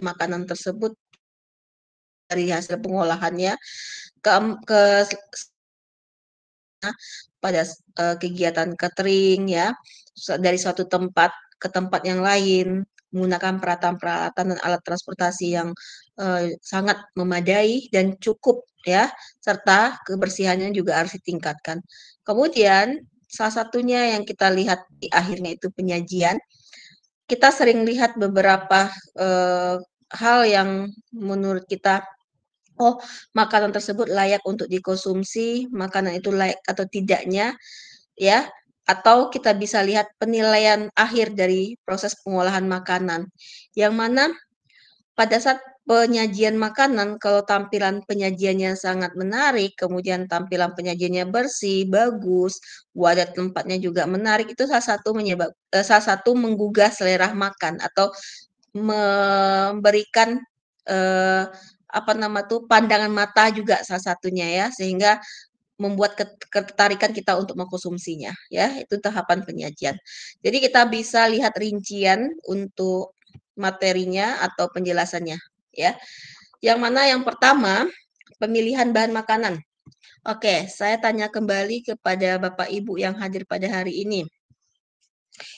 makanan tersebut dari hasil pengolahannya ke pada kegiatan catering ya, dari suatu tempat ke tempat yang lain, menggunakan peralatan-peralatan dan alat transportasi yang sangat memadai dan cukup ya, serta kebersihannya juga harus ditingkatkan. Kemudian salah satunya yang kita lihat di akhirnya itu penyajian. Kita sering lihat beberapa hal yang menurut kita, oh, makanan tersebut layak untuk dikonsumsi, makanan itu layak atau tidaknya, ya, atau kita bisa lihat penilaian akhir dari proses pengolahan makanan. Yang mana pada saat penyajian makanan, kalau tampilan penyajiannya sangat menarik, kemudian tampilan penyajiannya bersih, bagus, wadah tempatnya juga menarik, itu salah satu menggugah selera makan atau memberikan eh, apa nama tuh pandangan mata juga salah satunya ya, sehingga membuat ketertarikan kita untuk mengkonsumsinya ya, itu tahapan penyajian. Jadi kita bisa lihat rincian untuk materinya atau penjelasannya ya. Yang mana yang pertama, pemilihan bahan makanan. Oke, saya tanya kembali kepada Bapak Ibu yang hadir pada hari ini.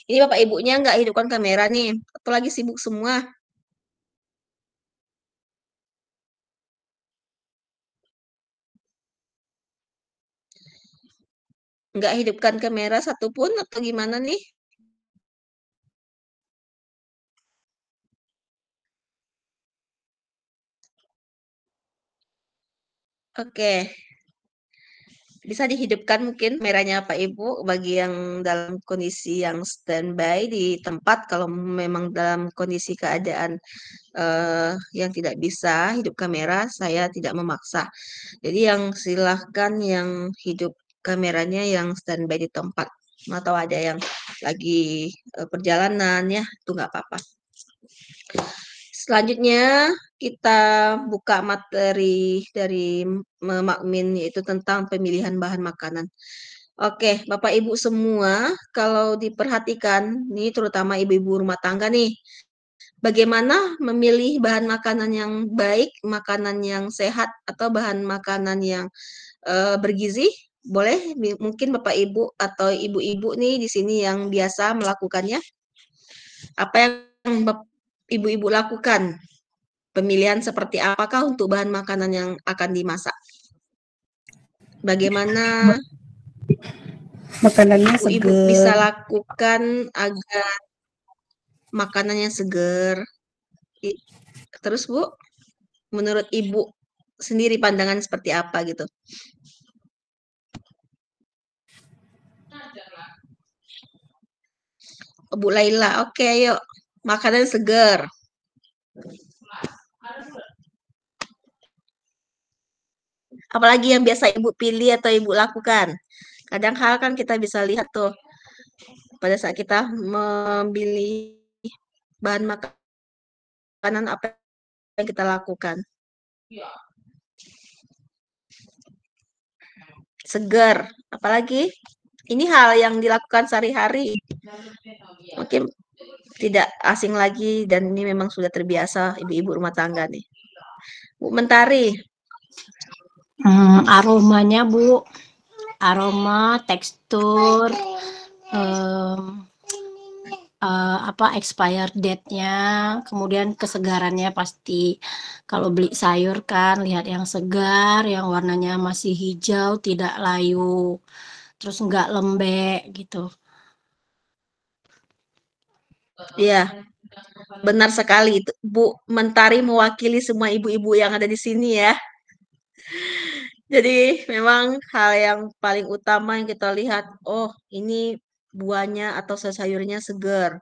Ini Bapak Ibunya nggak hidupkan kamera nih, atau lagi sibuk semua? Nggak hidupkan kamera satupun atau gimana nih? Oke, bisa dihidupkan mungkin kameranya Pak Ibu bagi yang dalam kondisi yang standby di tempat. Kalau memang dalam kondisi keadaan yang tidak bisa hidup kamera, saya tidak memaksa. Jadi yang silahkan yang hidup kameranya yang standby di tempat. Atau ada yang lagi perjalanan ya, itu nggak apa-apa. Selanjutnya kita buka materi dari Makmin yaitu tentang pemilihan bahan makanan. Oke, Bapak Ibu semua, kalau diperhatikan nih terutama ibu-ibu rumah tangga nih, bagaimana memilih bahan makanan yang baik, makanan yang sehat atau bahan makanan yang bergizi? Boleh mungkin Bapak Ibu atau ibu-ibu nih di sini yang biasa melakukannya. Apa yang ibu-ibu lakukan? Pemilihan seperti apakah untuk bahan makanan yang akan dimasak? Bagaimana makanannya ibu-ibu bisa seger. lakukan agar makanannya segar? Terus Bu, menurut Ibu sendiri pandangan seperti apa gitu? Bu Laila, oke yuk. Makanan segar. Apalagi yang biasa Ibu pilih atau Ibu lakukan. Kadang hal kan kita bisa lihat tuh pada saat kita memilih bahan makanan apa yang kita lakukan. Segar, apalagi ini hal yang dilakukan sehari-hari. Mungkin tidak asing lagi dan ini memang sudah terbiasa ibu-ibu rumah tangga nih. Bu Mentari. Aromanya Bu, aroma, tekstur, expired date-nya, kemudian kesegarannya pasti. Kalau beli sayur kan lihat yang segar, yang warnanya masih hijau, tidak layu, terus nggak lembek gitu. Iya, benar sekali itu. Bu Mentari mewakili semua ibu-ibu yang ada di sini ya. Jadi memang hal yang paling utama yang kita lihat, oh ini buahnya atau sayurnya segar.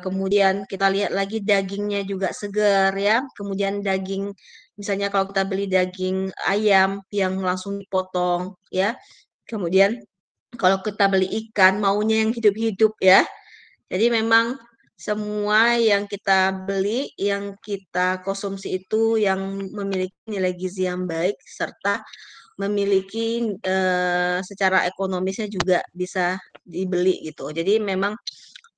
Kemudian kita lihat lagi dagingnya juga segar ya. Kemudian daging, misalnya kalau kita beli daging ayam yang langsung dipotong ya. Kemudian kalau kita beli ikan maunya yang hidup-hidup ya. Jadi memang semua yang kita beli, yang kita konsumsi itu yang memiliki nilai gizi yang baik serta memiliki secara ekonomisnya juga bisa dibeli gitu. Jadi memang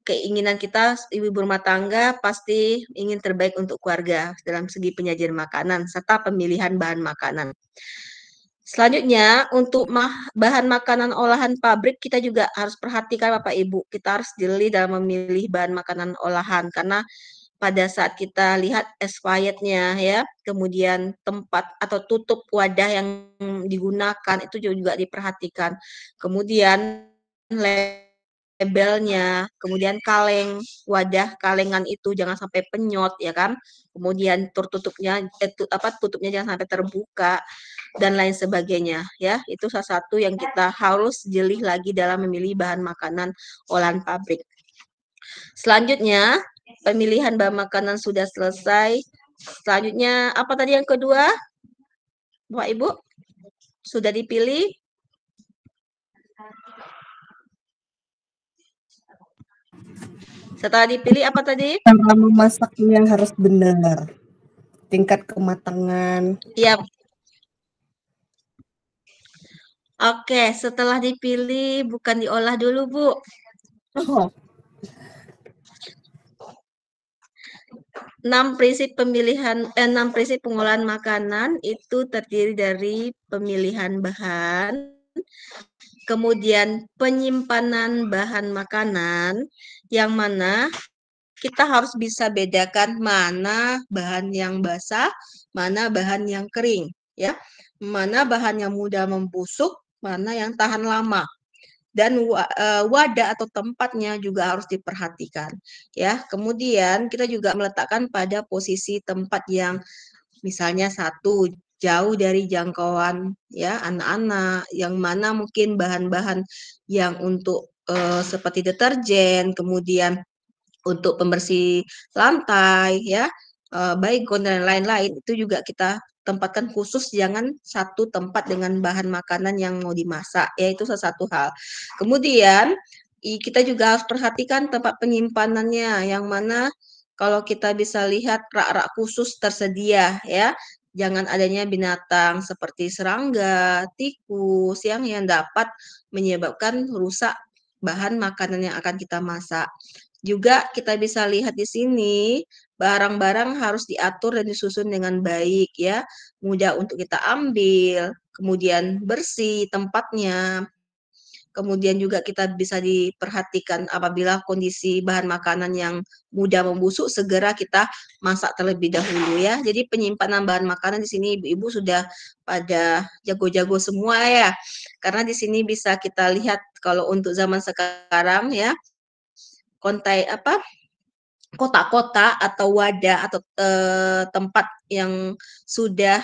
keinginan kita ibu rumah tangga pasti ingin terbaik untuk keluarga dalam segi penyajian makanan serta pemilihan bahan makanan. Selanjutnya, untuk bahan makanan olahan pabrik kita juga harus perhatikan Bapak Ibu. Kita harus jeli dalam memilih bahan makanan olahan karena pada saat kita lihat expirednya ya, kemudian tempat atau tutup wadah yang digunakan itu juga diperhatikan. Kemudian labelnya, kemudian kaleng, wadah kalengan itu jangan sampai penyot ya kan. Kemudian tutupnya tutupnya jangan sampai terbuka dan lain sebagainya ya. Itu salah satu yang kita harus jeli lagi dalam memilih bahan makanan olahan pabrik. Selanjutnya, pemilihan bahan makanan sudah selesai. Selanjutnya, apa tadi yang kedua? Bapak Ibu, sudah dipilih? Setelah dipilih apa tadi? Cara memasaknya harus benar. Tingkat kematangan. Iya. Oke, setelah dipilih bukan diolah dulu, Bu. Oh. 6 prinsip pengolahan makanan itu terdiri dari pemilihan bahan, kemudian penyimpanan bahan makanan, yang mana kita harus bisa bedakan mana bahan yang basah, mana bahan yang kering, ya. Mana bahan yang mudah membusuk, mana yang tahan lama. Dan wadah atau tempatnya juga harus diperhatikan, ya. Kemudian kita juga meletakkan pada posisi tempat yang misalnya satu jauh dari jangkauan ya anak-anak, yang mana mungkin bahan-bahan yang untuk seperti deterjen, kemudian untuk pembersih lantai ya, baygon dan lain-lain itu juga kita tempatkan khusus, jangan satu tempat dengan bahan makanan yang mau dimasak ya, itu salah satu hal. Kemudian kita juga harus perhatikan tempat penyimpanannya, yang mana kalau kita bisa lihat rak-rak khusus tersedia ya, jangan adanya binatang seperti serangga, tikus yang dapat menyebabkan rusak bahan makanan yang akan kita masak. Juga kita bisa lihat di sini barang-barang harus diatur dan disusun dengan baik ya, mudah untuk kita ambil, kemudian bersih tempatnya. Kemudian juga kita bisa diperhatikan apabila kondisi bahan makanan yang mudah membusuk, segera kita masak terlebih dahulu ya. Jadi penyimpanan bahan makanan di sini ibu-ibu sudah pada jago-jago semua ya. Karena di sini bisa kita lihat kalau untuk zaman sekarang ya, kotak-kotak atau wadah atau tempat yang sudah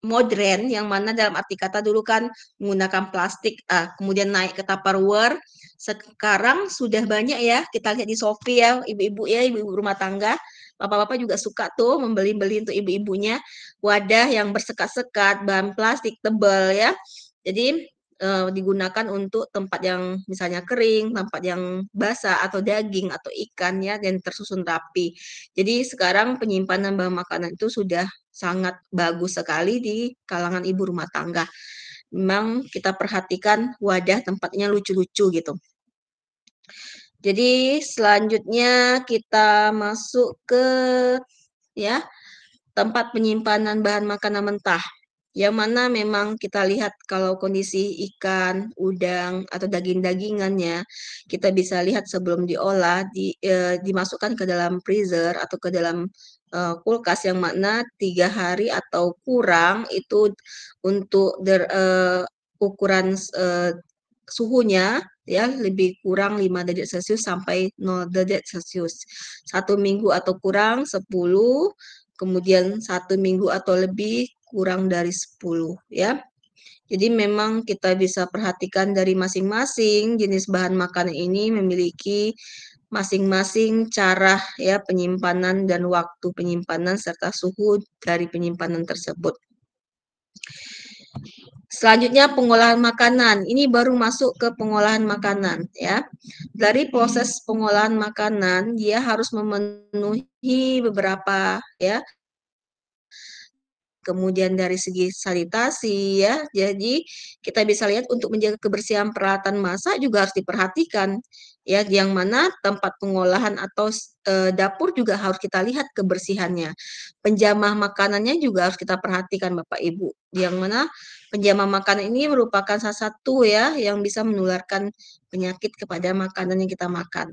modern, yang mana dalam arti kata dulu kan menggunakan plastik, kemudian naik ke Tupperware. Sekarang sudah banyak ya, kita lihat di Shopee ya, ibu-ibu ya, ibu-ibu rumah tangga, bapak-bapak juga suka tuh membeli untuk ibu-ibunya wadah yang bersekat-sekat, bahan plastik tebal ya. Jadi digunakan untuk tempat yang misalnya kering, tempat yang basah atau daging atau ikan ya, dan tersusun rapi. Jadi sekarang penyimpanan bahan makanan itu sudah sangat bagus sekali di kalangan ibu rumah tangga. Memang kita perhatikan wadah tempatnya lucu-lucu gitu. Jadi selanjutnya kita masuk ke ya tempat penyimpanan bahan makanan mentah. Yang mana memang kita lihat kalau kondisi ikan, udang, atau daging-dagingannya, kita bisa lihat sebelum diolah, dimasukkan ke dalam freezer atau ke dalam kulkas, yang mana 3 hari atau kurang itu untuk ukuran suhunya ya lebih kurang 5 derajat Celcius sampai 0 derajat Celcius. 1 minggu atau kurang 10, kemudian 1 minggu atau lebih kurang dari 10 ya. Jadi memang kita bisa perhatikan dari masing-masing jenis bahan makanan ini memiliki masing-masing cara ya penyimpanan dan waktu penyimpanan serta suhu dari penyimpanan tersebut. Selanjutnya pengolahan makanan. Ini baru masuk ke pengolahan makanan ya. Dari proses pengolahan makanan dia harus memenuhi beberapa ya kemudian dari segi sanitasi ya. Jadi kita bisa lihat untuk menjaga kebersihan peralatan masak juga harus diperhatikan ya, yang mana tempat pengolahan atau dapur juga harus kita lihat kebersihannya. Penjamah makanannya juga harus kita perhatikan Bapak Ibu, yang mana penjamah makanan ini merupakan salah satu ya yang bisa menularkan penyakit kepada makanan yang kita makan.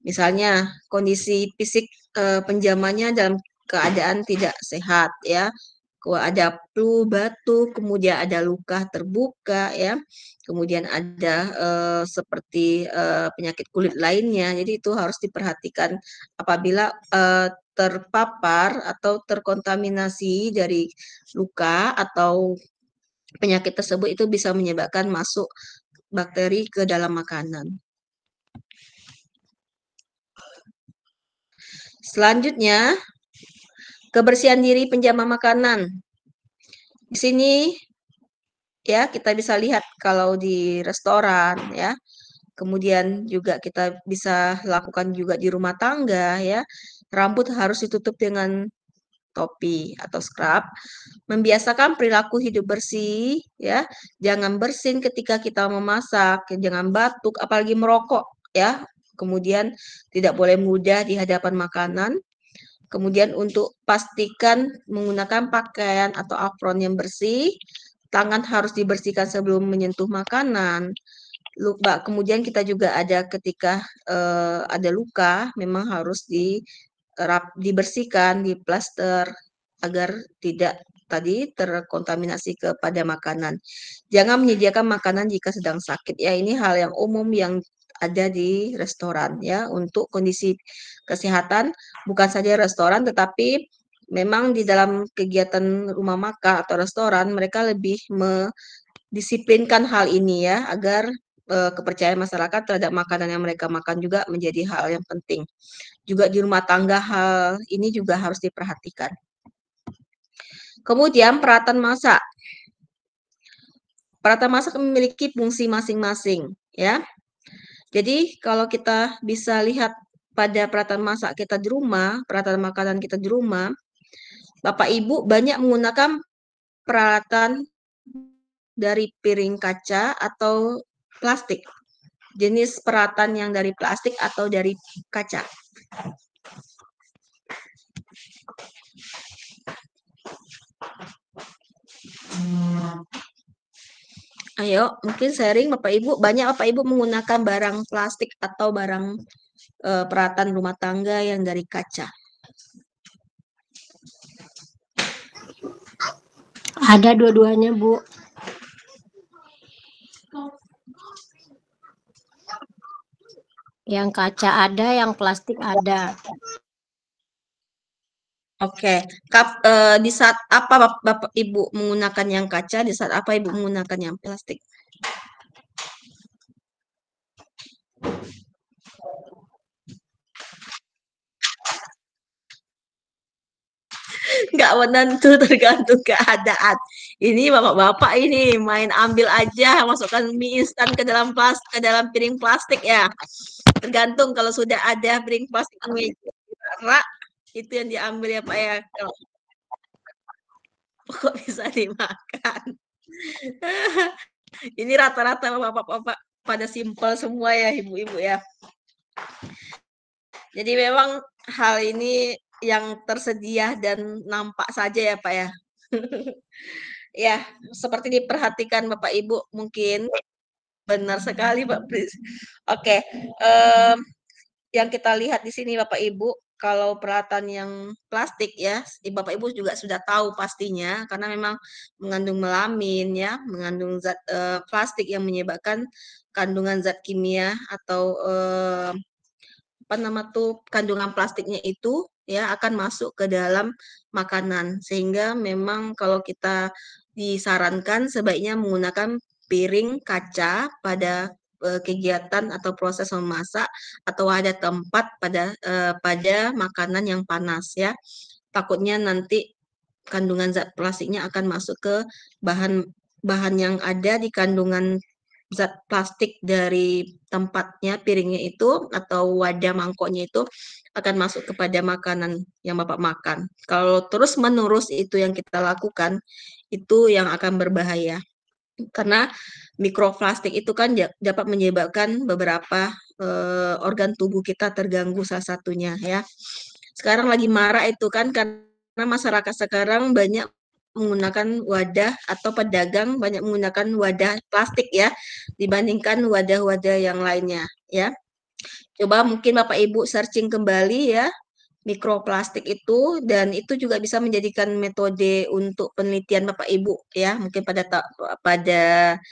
Misalnya kondisi fisik penjamahnya dalam keadaan tidak sehat ya, ada flu, batuk, kemudian ada luka terbuka ya, kemudian ada seperti penyakit kulit lainnya. Jadi itu harus diperhatikan apabila terpapar atau terkontaminasi dari luka atau penyakit tersebut, itu bisa menyebabkan masuk bakteri ke dalam makanan. Selanjutnya, kebersihan diri penjamah makanan. Di sini ya kita bisa lihat kalau di restoran ya. Kemudian juga kita bisa lakukan juga di rumah tangga ya. Rambut harus ditutup dengan topi atau scrub. Membiasakan perilaku hidup bersih ya. Jangan bersin ketika kita memasak, jangan batuk apalagi merokok ya. Kemudian tidak boleh mudah di hadapan makanan. Kemudian untuk pastikan menggunakan pakaian atau apron yang bersih, tangan harus dibersihkan sebelum menyentuh makanan. Kemudian kita juga ada ketika ada luka, memang harus dibersihkan, diplaster agar tidak tadi terkontaminasi kepada makanan. Jangan menyediakan makanan jika sedang sakit ya. Ini hal yang umum yang ada di restoran ya, untuk kondisi kesehatan bukan saja restoran tetapi memang di dalam kegiatan rumah makan atau restoran mereka lebih mendisiplinkan hal ini ya, agar kepercayaan masyarakat terhadap makanan yang mereka makan juga menjadi hal yang penting. Juga di rumah tangga hal ini juga harus diperhatikan. Kemudian peralatan masak. Peralatan masak memiliki fungsi masing-masing ya. Jadi kalau kita bisa lihat pada peralatan masak kita di rumah, peralatan makanan kita di rumah, Bapak Ibu banyak menggunakan peralatan dari piring kaca atau plastik. Jenis peralatan yang dari plastik atau dari kaca. Ayo, mungkin sharing Bapak Ibu, banyak Bapak Ibu menggunakan barang plastik atau barang peralatan rumah tangga yang dari kaca. Ada dua-duanya, Bu. Yang kaca ada, yang plastik ada. Oke, di saat apa Bapak Ibu menggunakan yang kaca, di saat apa Ibu menggunakan yang plastik? Nggak menentu, tergantung keadaan. Ini bapak-bapak ini main ambil aja, masukkan mie instan ke dalam piring plastik ya. Tergantung kalau sudah ada piring plastik mie rak, itu yang diambil ya Pak ya. Kok bisa dimakan? Ini rata-rata bapak-bapak pada simpel semua ya ibu-ibu ya. Jadi memang hal ini yang tersedia dan nampak saja ya Pak ya. Ya, seperti diperhatikan Bapak Ibu mungkin. Benar sekali Pak Pris. Oke, yang kita lihat di sini Bapak Ibu, kalau peralatan yang plastik ya, Bapak Ibu juga sudah tahu pastinya karena memang mengandung melamin ya, mengandung zat plastik yang menyebabkan kandungan zat kimia atau kandungan plastiknya itu ya akan masuk ke dalam makanan, sehingga memang kalau kita disarankan sebaiknya menggunakan piring kaca pada kegiatan atau proses memasak atau ada tempat pada makanan yang panas ya. Takutnya nanti kandungan zat plastiknya akan masuk ke bahan yang ada di kandungan zat plastik dari tempatnya, piringnya itu atau wadah mangkoknya itu akan masuk kepada makanan yang Bapak makan. Kalau terus-menerus itu yang kita lakukan, itu yang akan berbahaya. Karena mikroplastik itu kan dapat menyebabkan beberapa organ tubuh kita terganggu salah satunya ya. Sekarang lagi marak itu kan karena masyarakat sekarang banyak menggunakan wadah atau pedagang banyak menggunakan wadah plastik ya dibandingkan wadah-wadah yang lainnya ya. Coba mungkin Bapak Ibu searching kembali ya mikroplastik itu dan itu juga bisa menjadikan metode untuk penelitian Bapak Ibu ya mungkin pada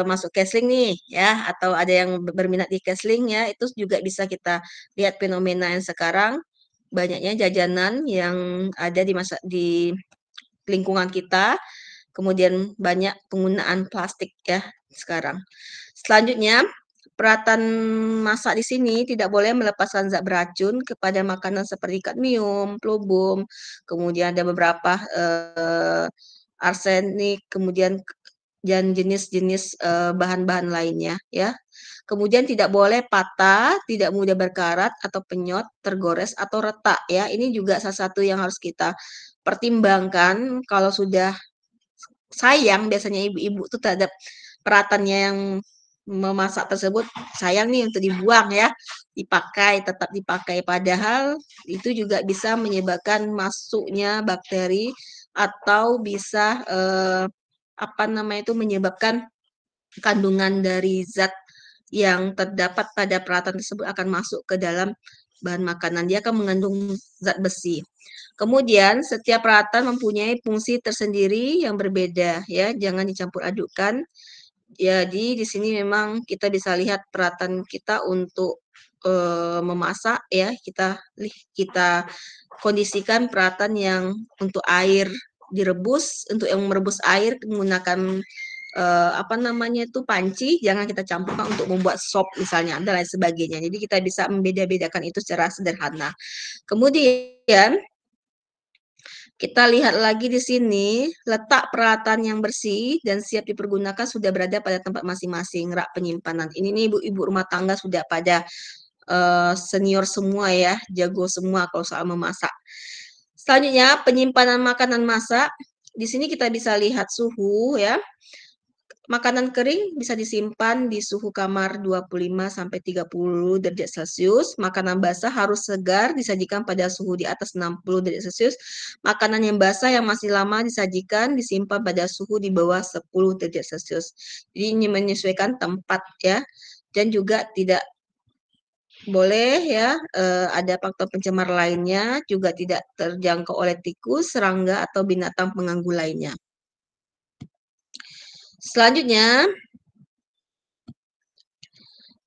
masuk Kesling nih ya atau ada yang berminat di Kesling ya itu juga bisa kita lihat fenomena yang sekarang banyaknya jajanan yang ada di lingkungan kita kemudian banyak penggunaan plastik ya sekarang. Selanjutnya peralatan masak di sini tidak boleh melepaskan zat beracun kepada makanan seperti kadmium, plubum, kemudian ada beberapa arsenik, kemudian dan jenis-jenis bahan-bahan lainnya ya. Kemudian tidak boleh patah, tidak mudah berkarat atau penyot, tergores atau retak ya. Ini juga salah satu yang harus kita pertimbangkan kalau sudah sayang biasanya ibu-ibu tuh terhadap peratannya yang memasak tersebut sayang nih untuk dibuang ya dipakai tetap dipakai padahal itu juga bisa menyebabkan masuknya bakteri atau bisa apa namanya itu menyebabkan kandungan dari zat yang terdapat pada peralatan tersebut akan masuk ke dalam bahan makanan. Dia akan mengandung zat besi. Kemudian setiap peralatan mempunyai fungsi tersendiri yang berbeda ya, jangan dicampur adukkan. Jadi di sini memang kita bisa lihat peralatan kita untuk memasak ya, kita kondisikan peralatan yang untuk air direbus, untuk yang merebus air menggunakan apa namanya itu panci, jangan kita campurkan untuk membuat sop misalnya dan lain sebagainya. Jadi kita bisa membeda-bedakan itu secara sederhana. Kemudian kita lihat lagi di sini, letak peralatan yang bersih dan siap dipergunakan sudah berada pada tempat masing-masing, rak penyimpanan. Ini nih ibu-ibu rumah tangga sudah pada senior semua ya, jago semua kalau soal memasak. Selanjutnya, penyimpanan makanan masak. Di sini kita bisa lihat suhu ya. Makanan kering bisa disimpan di suhu kamar 25-30 derajat Celcius. Makanan basah harus segar disajikan pada suhu di atas 60 derajat Celcius. Makanan yang basah yang masih lama disajikan disimpan pada suhu di bawah 10 derajat Celcius. Jadi ini menyesuaikan tempat ya. Dan juga tidak boleh ya ada faktor pencemar lainnya juga tidak terjangkau oleh tikus, serangga atau binatang pengganggu lainnya. Selanjutnya,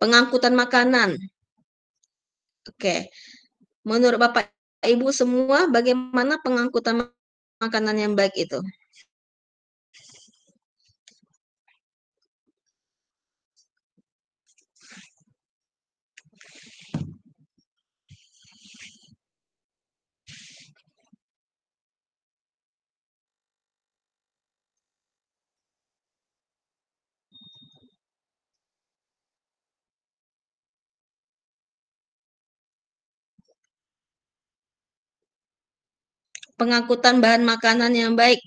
pengangkutan makanan. Oke, menurut Bapak Ibu semua, bagaimana pengangkutan makanan yang baik itu? Pengangkutan bahan makanan yang baik,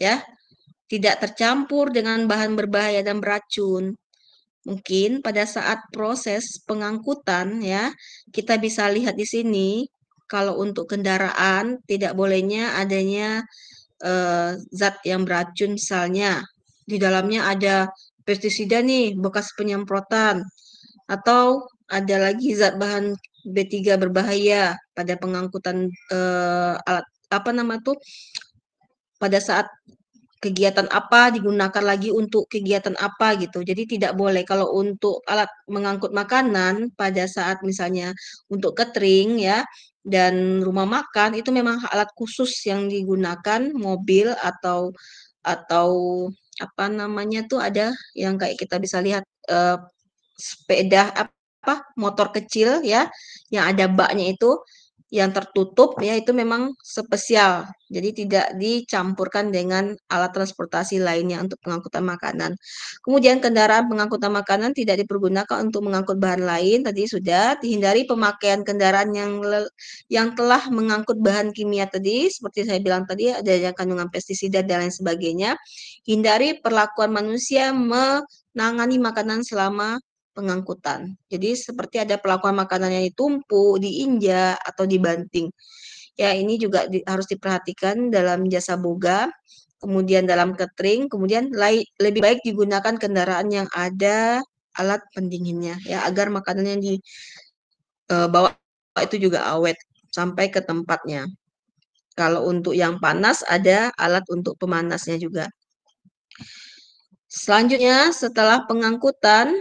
ya, tidak tercampur dengan bahan berbahaya dan beracun. Mungkin pada saat proses pengangkutan ya, kita bisa lihat di sini kalau untuk kendaraan tidak bolehnya adanya zat yang beracun misalnya di dalamnya ada pestisida nih bekas penyemprotan atau ada lagi zat bahan B3 berbahaya pada pengangkutan alat apa nama tuh pada saat kegiatan apa digunakan lagi untuk kegiatan apa gitu. Jadi tidak boleh kalau untuk alat mengangkut makanan pada saat misalnya untuk catering ya dan rumah makan itu memang alat khusus yang digunakan mobil atau apa namanya tuh ada yang kayak kita bisa lihat sepeda apa motor kecil ya yang ada baknya itu yang tertutup ya itu memang spesial. Jadi tidak dicampurkan dengan alat transportasi lainnya untuk pengangkutan makanan. Kemudian kendaraan pengangkutan makanan tidak dipergunakan untuk mengangkut bahan lain. Tadi sudah dihindari pemakaian kendaraan yang telah mengangkut bahan kimia tadi, seperti saya bilang tadi ada yang kandungan pestisida dan lain sebagainya. Hindari perlakuan manusia menangani makanan selama pengangkutan. Jadi seperti ada perlakuan makanan yang ditumpuk, diinjak, atau dibanting. Ya, ini juga harus diperhatikan dalam jasa boga, kemudian dalam catering, kemudian lebih baik digunakan kendaraan yang ada alat pendinginnya, ya agar makanan yang dibawa itu juga awet sampai ke tempatnya. Kalau untuk yang panas ada alat untuk pemanasnya juga. Selanjutnya setelah pengangkutan,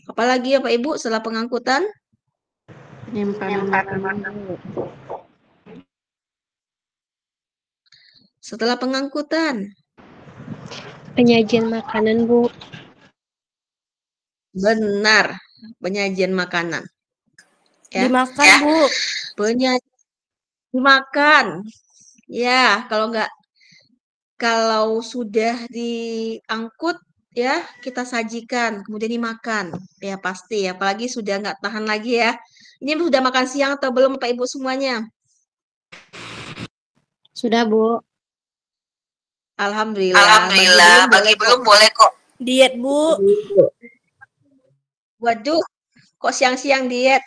apalagi ya Pak Ibu setelah pengangkutan? Penyimpanan makanan. Setelah pengangkutan. Penyajian makanan, Bu. Benar, penyajian makanan. Ya. Dimakan, Bu. Dimakan. Ya, kalau sudah diangkut ya kita sajikan kemudian dimakan ya pasti apalagi sudah nggak tahan lagi ya. Ini sudah makan siang atau belum Pak Ibu semuanya? Sudah, Bu. Alhamdulillah, bagi belum boleh kok. Diet, Bu. Waduh, kok siang-siang diet?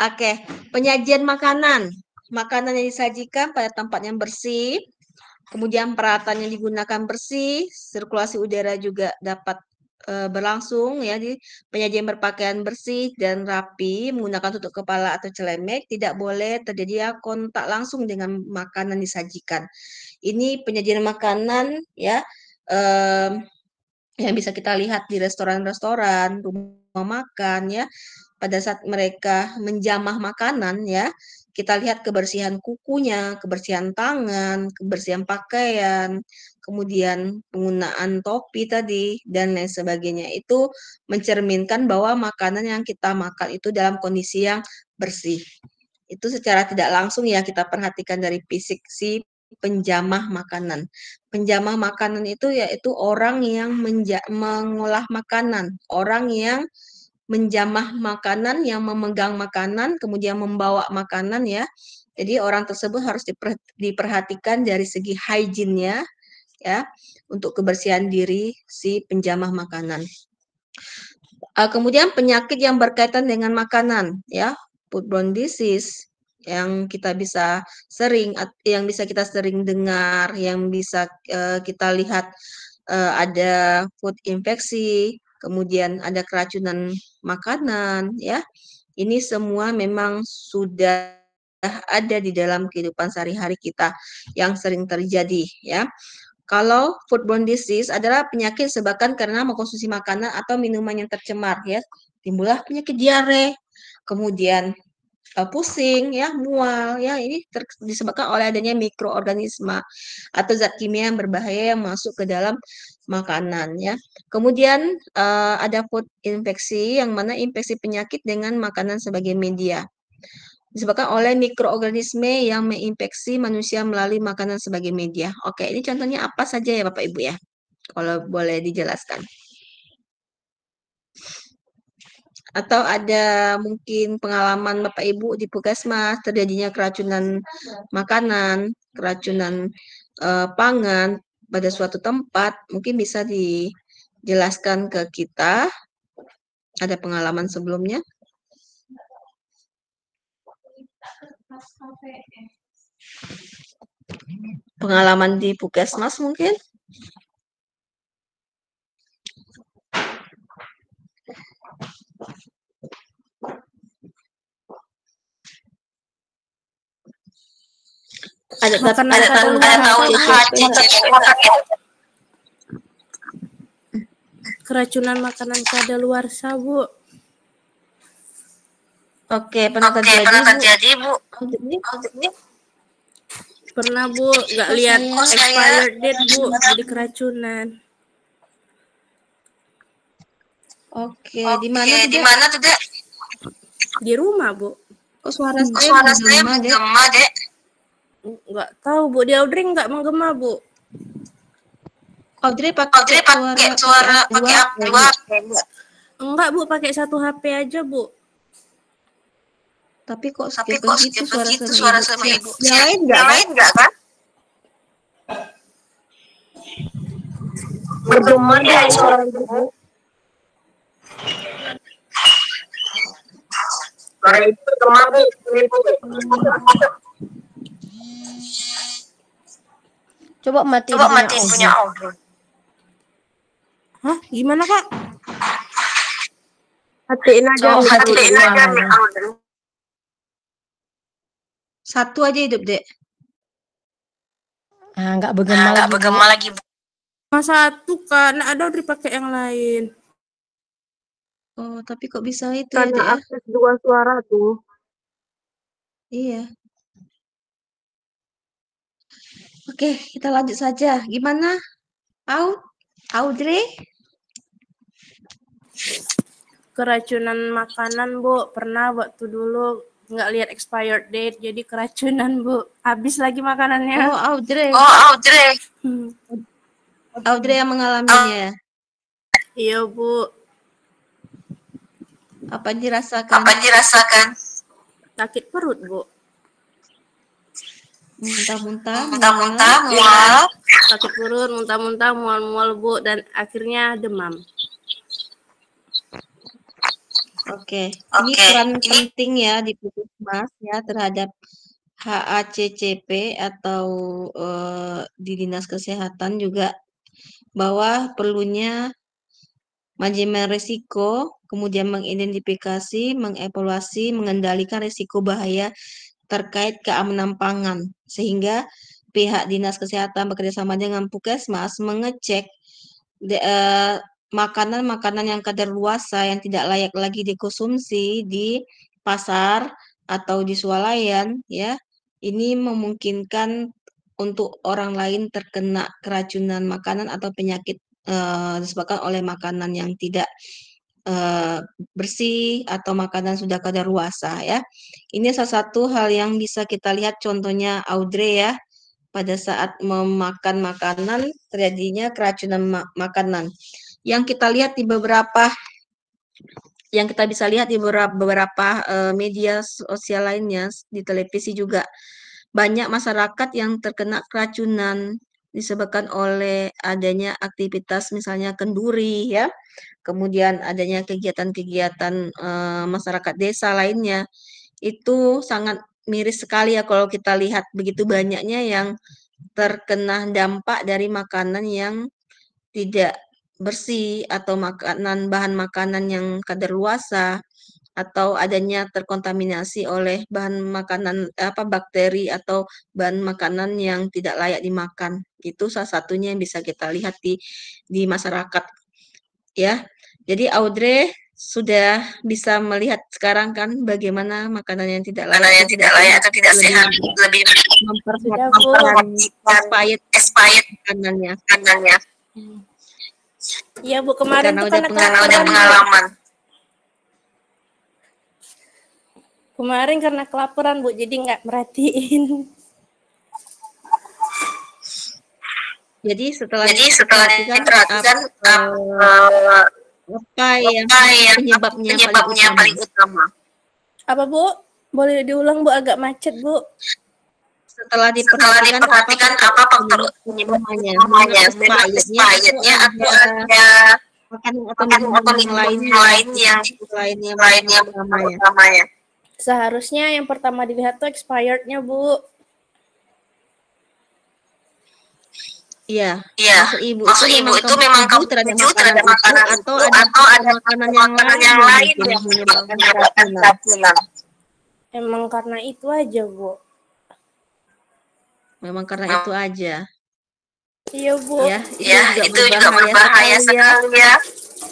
Oke, penyajian makanan. Makanan yang disajikan pada tempat yang bersih, kemudian peralatan yang digunakan bersih, sirkulasi udara juga dapat berlangsung ya, di penyajian berpakaian bersih dan rapi, menggunakan tutup kepala atau celemek, tidak boleh terjadi kontak langsung dengan makanan disajikan. Ini penyajian makanan ya yang bisa kita lihat di restoran-restoran, rumah makan ya. Pada saat mereka menjamah makanan ya, kita lihat kebersihan kukunya, kebersihan tangan, kebersihan pakaian, kemudian penggunaan topi tadi dan lain sebagainya. Itu mencerminkan bahwa makanan yang kita makan itu dalam kondisi yang bersih. Itu secara tidak langsung ya kita perhatikan dari fisik si penjamah makanan. Penjamah makanan itu yaitu orang yang mengolah makanan, orang yang menjamah makanan, yang memegang makanan, kemudian membawa makanan ya. Jadi orang tersebut harus diperhatikan dari segi hygiene-nya ya, untuk kebersihan diri si penjamah makanan. Kemudian penyakit yang berkaitan dengan makanan ya, foodborne disease yang kita bisa kita sering dengar, yang bisa kita lihat ada food infeksi, kemudian ada keracunan makanan ya. Ini semua memang sudah ada di dalam kehidupan sehari-hari kita yang sering terjadi ya. Kalau foodborne disease adalah penyakit disebabkan karena mengkonsumsi makanan atau minuman yang tercemar ya. Timbullah penyakit diare, kemudian pusing ya, mual ya, ini disebabkan oleh adanya mikroorganisme atau zat kimia yang berbahaya yang masuk ke dalam makanan ya. Kemudian ada food infeksi yang mana infeksi penyakit dengan makanan sebagai media. Disebabkan oleh mikroorganisme yang menginfeksi manusia melalui makanan sebagai media. Oke, ini contohnya apa saja ya Bapak Ibu ya? Kalau boleh dijelaskan. Atau ada mungkin pengalaman Bapak Ibu di Puskesmas terjadinya keracunan makanan, keracunan pangan pada suatu tempat, mungkin bisa dijelaskan ke kita. Ada pengalaman sebelumnya? Pengalaman di Puskesmas mungkin? Ada keracunan makanan kadaluarsa, Bu. Oke, pernah terjadi, Bu? Pernah, Bu. Nggak lihat expired date, Bu. Jadi keracunan. Oke, di mana tuh, Dek? Di rumah, Bu. Kok suara saya menggema, Dek? Nggak tahu, Bu. Di Audrey nggak menggema, Bu. Audrey pakai suara pakai apa? Enggak, Bu. Pakai satu HP aja, Bu. Tapi kok skip begitu suara sama ibu. Yang lain enggak kan? Bergema deh suara ibu. Suara itu bergema deh. Coba mati punya Audrey. Hah? Gimana, Kak? Hatiin aja nih Audrey. Satu aja hidup, Dek. Ah, nggak bergema lagi, Bu. Cuma satu, Kak. Nah, ada Audrey pakai yang lain. Oh, tapi kok bisa itu ya, Dek? Akses dua suara tuh. Iya. Oke, kita lanjut saja. Gimana? Audrey? Keracunan makanan, Bu. Pernah waktu dulu nggak lihat expired date, jadi keracunan, Bu. Habis lagi makanannya. Oh, Audrey. Hmm. Audrey yang mengalaminya. Iya, Bu. Apa yang dirasakan? Sakit perut, Bu. Muntah-muntah, mual. Sakit perut, muntah-muntah, mual-mual, Bu. Dan akhirnya demam. Oke. Ini peran penting ya di Puskesmas ya terhadap HACCP atau di Dinas Kesehatan juga bahwa perlunya manajemen risiko, kemudian mengidentifikasi, mengevaluasi, mengendalikan risiko bahaya terkait keamanan pangan sehingga pihak Dinas Kesehatan bekerjasama dengan Puskesmas mengecek makanan-makanan yang kadaluarsa yang tidak layak lagi dikonsumsi di pasar atau di swalayan ya. Ini memungkinkan untuk orang lain terkena keracunan makanan atau penyakit disebabkan oleh makanan yang tidak bersih atau makanan sudah kadaluarsa ya. Ini salah satu hal yang bisa kita lihat contohnya Audrey ya. Pada saat memakan makanan terjadinya keracunan makanan. Yang kita lihat di yang kita bisa lihat di beberapa media sosial lainnya, di televisi juga banyak masyarakat yang terkena keracunan disebabkan oleh adanya aktivitas misalnya kenduri ya, kemudian adanya kegiatan-kegiatan masyarakat desa lainnya. Itu sangat miris sekali ya kalau kita lihat begitu banyaknya yang terkena dampak dari makanan yang tidak bersih atau bahan makanan yang kadaluarsa atau adanya terkontaminasi oleh bahan makanan bakteri atau bahan makanan yang tidak layak dimakan. Itu salah satunya yang bisa kita lihat di masyarakat ya. Jadi Audrey sudah bisa melihat sekarang kan bagaimana makanan yang tidak layak atau tidak sehat lebih memperhatikan expired makanannya. Iya, Bu, kemarin Karena tuh udah pengalaman. Kemarin karena kelaparan, Bu, jadi nggak merhatiin. Jadi setelah diperhatikan apa yang penyebabnya paling utama. Apa, Bu? Boleh diulang, Bu, agak macet, Bu. Setelah diperhatikan apa faktor penyebabnya? Expirednya atau ada makanan atau minuman lain yang utamanya. Seharusnya yang pertama dilihat tuh expirednya, Bu. Iya. Maksud ibu itu memang kamu terhadap makanan itu atau ada makanan yang lain yang menyebabkan keracunan. Emang karena itu aja, Bu. Memang karena itu aja. Iya, Bu. Ya, itu juga berbahaya sekali ya.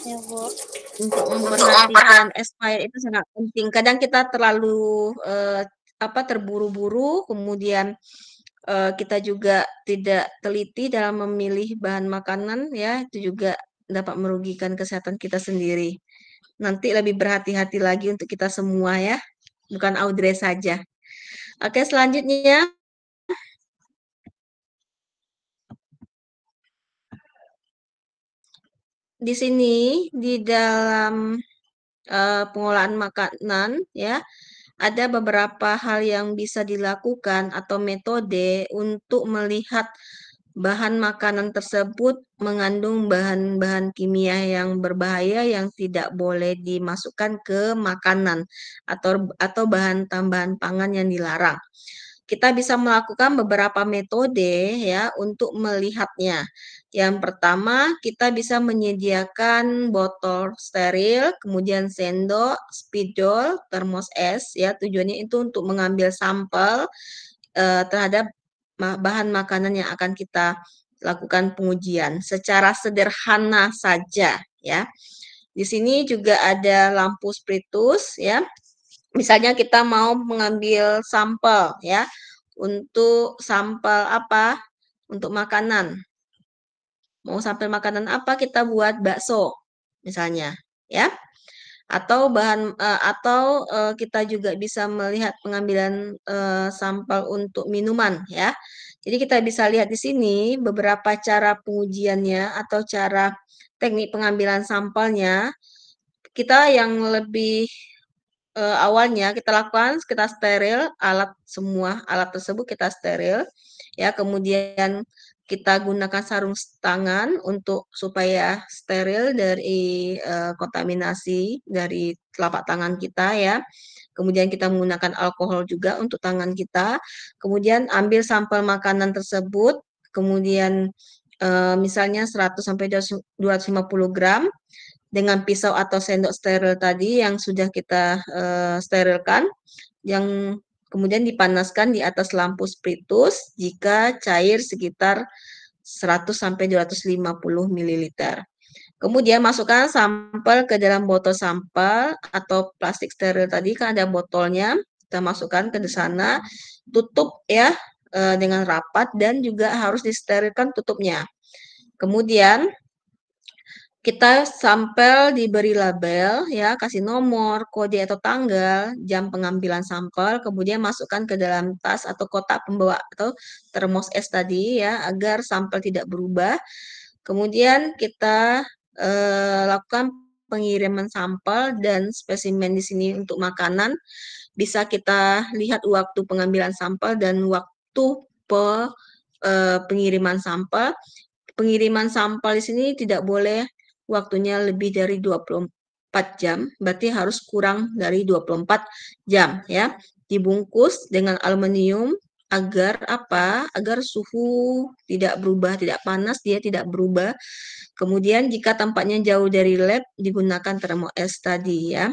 Ya, Bu. Untuk memperhatikan expired itu sangat penting. Kadang kita terlalu terburu-buru, kemudian kita juga tidak teliti dalam memilih bahan makanan ya, itu juga dapat merugikan kesehatan kita sendiri. nanti lebih berhati-hati lagi untuk kita semua ya, bukan Audrey saja. Oke, selanjutnya di sini di dalam pengolahan makanan ya, ada beberapa hal yang bisa dilakukan atau metode untuk melihat bahan makanan tersebut mengandung bahan-bahan kimia yang berbahaya yang tidak boleh dimasukkan ke makanan atau bahan tambahan pangan yang dilarang. Kita bisa melakukan beberapa metode ya untuk melihatnya. Yang pertama, kita bisa menyediakan botol steril, kemudian sendok, spidol, termos es ya. Tujuannya itu untuk mengambil sampel terhadap bahan makanan yang akan kita lakukan pengujian secara sederhana saja ya. Di sini juga ada lampu spiritus ya. Misalnya kita mau mengambil sampel ya, untuk sampel apa? Untuk makanan. Mau sampel makanan apa? Kita buat bakso misalnya, ya. Atau kita juga bisa melihat pengambilan sampel untuk minuman ya. Jadi kita bisa lihat di sini beberapa cara pengujiannya atau cara teknik pengambilan sampelnya. Kita yang lebih awalnya kita lakukan, kita steril semua alat tersebut kita steril ya, kemudian kita gunakan sarung tangan untuk supaya steril dari kontaminasi dari telapak tangan kita ya. Kemudian kita menggunakan alkohol juga untuk tangan kita. Kemudian ambil sampel makanan tersebut, kemudian misalnya 100 sampai 250 gram dengan pisau atau sendok steril tadi yang sudah kita sterilkan, yang kemudian dipanaskan di atas lampu spiritus jika cair sekitar 100 sampai 250 ml. Kemudian masukkan sampel ke dalam botol sampel atau plastik steril tadi, kan ada botolnya, kita masukkan ke sana, tutup ya dengan rapat dan juga harus disterilkan tutupnya. Kemudian kita sampel diberi label ya, kasih nomor, kode atau tanggal, jam pengambilan sampel, kemudian masukkan ke dalam tas atau kotak pembawa atau termos es tadi ya, agar sampel tidak berubah. Kemudian kita lakukan pengiriman sampel dan spesimen di sini untuk makanan. Bisa kita lihat waktu pengambilan sampel dan waktu pengiriman sampel. Pengiriman sampel di sini tidak boleh waktunya lebih dari 24 jam, berarti harus kurang dari 24 jam ya. Dibungkus dengan aluminium agar apa? Agar suhu tidak berubah, tidak panas, dia tidak berubah. Kemudian jika tempatnya jauh dari lab, digunakan termos es tadi ya.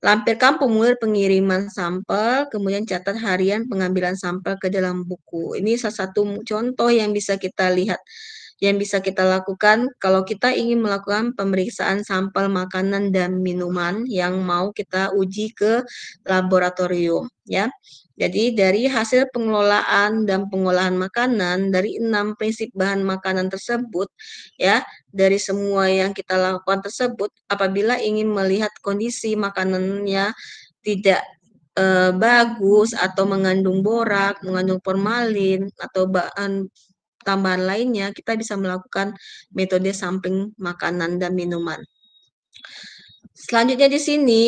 Lampirkan formulir pengiriman sampel, kemudian catat harian pengambilan sampel ke dalam buku. Ini salah satu contoh yang bisa kita lihat, yang bisa kita lakukan kalau kita ingin melakukan pemeriksaan sampel makanan dan minuman yang mau kita uji ke laboratorium ya. Jadi dari hasil pengelolaan dan pengolahan makanan dari 6 prinsip bahan makanan tersebut ya, dari semua yang kita lakukan tersebut, apabila ingin melihat kondisi makanannya tidak bagus atau mengandung borak, mengandung formalin atau bahan tambahan lainnya, kita bisa melakukan metode sampling makanan dan minuman. Selanjutnya di sini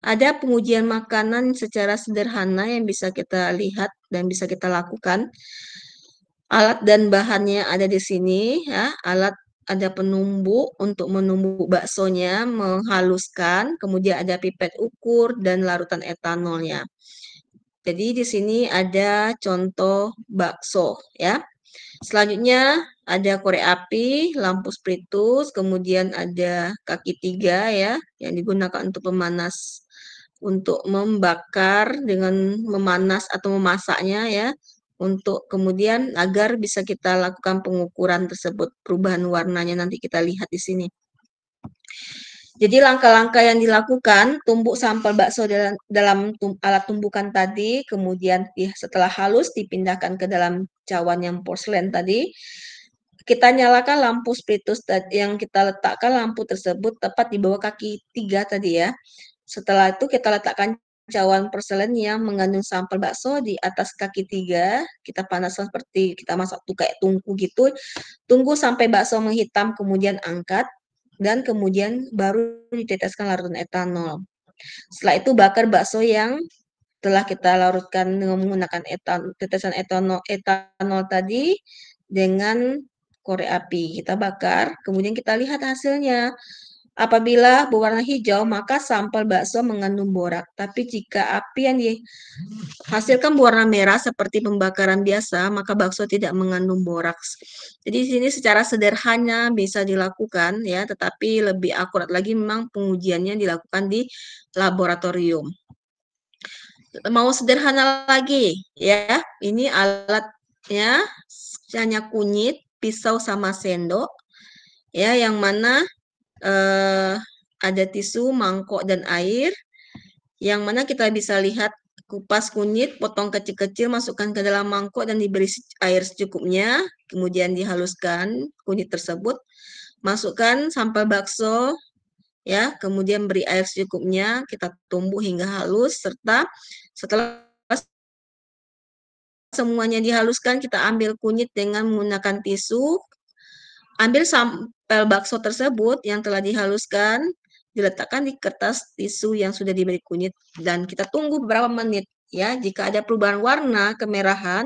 ada pengujian makanan secara sederhana yang bisa kita lihat dan bisa kita lakukan. Alat dan bahannya ada di sini ya. Alat ada penumbuk untuk menumbuk baksonya, menghaluskan, kemudian ada pipet ukur dan larutan etanolnya. Jadi di sini ada contoh bakso ya. Selanjutnya ada korek api, lampu spiritus, kemudian ada kaki 3 ya, yang digunakan untuk pemanas, untuk membakar dengan memanas atau memasaknya ya, untuk kemudian agar bisa kita lakukan pengukuran tersebut, perubahan warnanya nanti kita lihat di sini. Jadi langkah-langkah yang dilakukan, tumbuk sampel bakso dalam alat tumbukan tadi, kemudian setelah halus dipindahkan ke dalam cawan yang porselen tadi. kita nyalakan lampu spiritus yang kita letakkan lampu tersebut tepat di bawah kaki 3 tadi ya. Setelah itu kita letakkan cawan porselen yang mengandung sampel bakso di atas kaki 3, kita panaskan seperti kita masak tuh kayak tungku gitu. Tunggu sampai bakso menghitam, kemudian angkat, dan kemudian baru diteteskan larutan etanol. Setelah itu bakar bakso yang telah kita larutkan dengan menggunakan tetesan etanol tadi dengan korek api. Kita bakar, kemudian kita lihat hasilnya. Apabila berwarna hijau, maka sampel bakso mengandung borak. Tapi jika api yang dihasilkan berwarna merah seperti pembakaran biasa, maka bakso tidak mengandung boraks. Jadi di sini secara sederhana bisa dilakukan ya, tetapi lebih akurat lagi memang pengujiannya dilakukan di laboratorium. Mau sederhana lagi ya, ini alatnya hanya kunyit, pisau sama sendok ya, yang mana ada tisu, mangkok, dan air, yang mana kita bisa lihat kupas kunyit, potong kecil-kecil, masukkan ke dalam mangkok dan diberi air secukupnya, kemudian dihaluskan kunyit tersebut, masukkan sampel bakso, ya, kemudian beri air secukupnya, kita tumbuk hingga halus, serta setelah semuanya dihaluskan, kita ambil kunyit dengan menggunakan tisu, ambil sampel bakso tersebut yang telah dihaluskan, diletakkan di kertas tisu yang sudah diberi kunyit, dan kita tunggu beberapa menit. Ya, jika ada perubahan warna kemerahan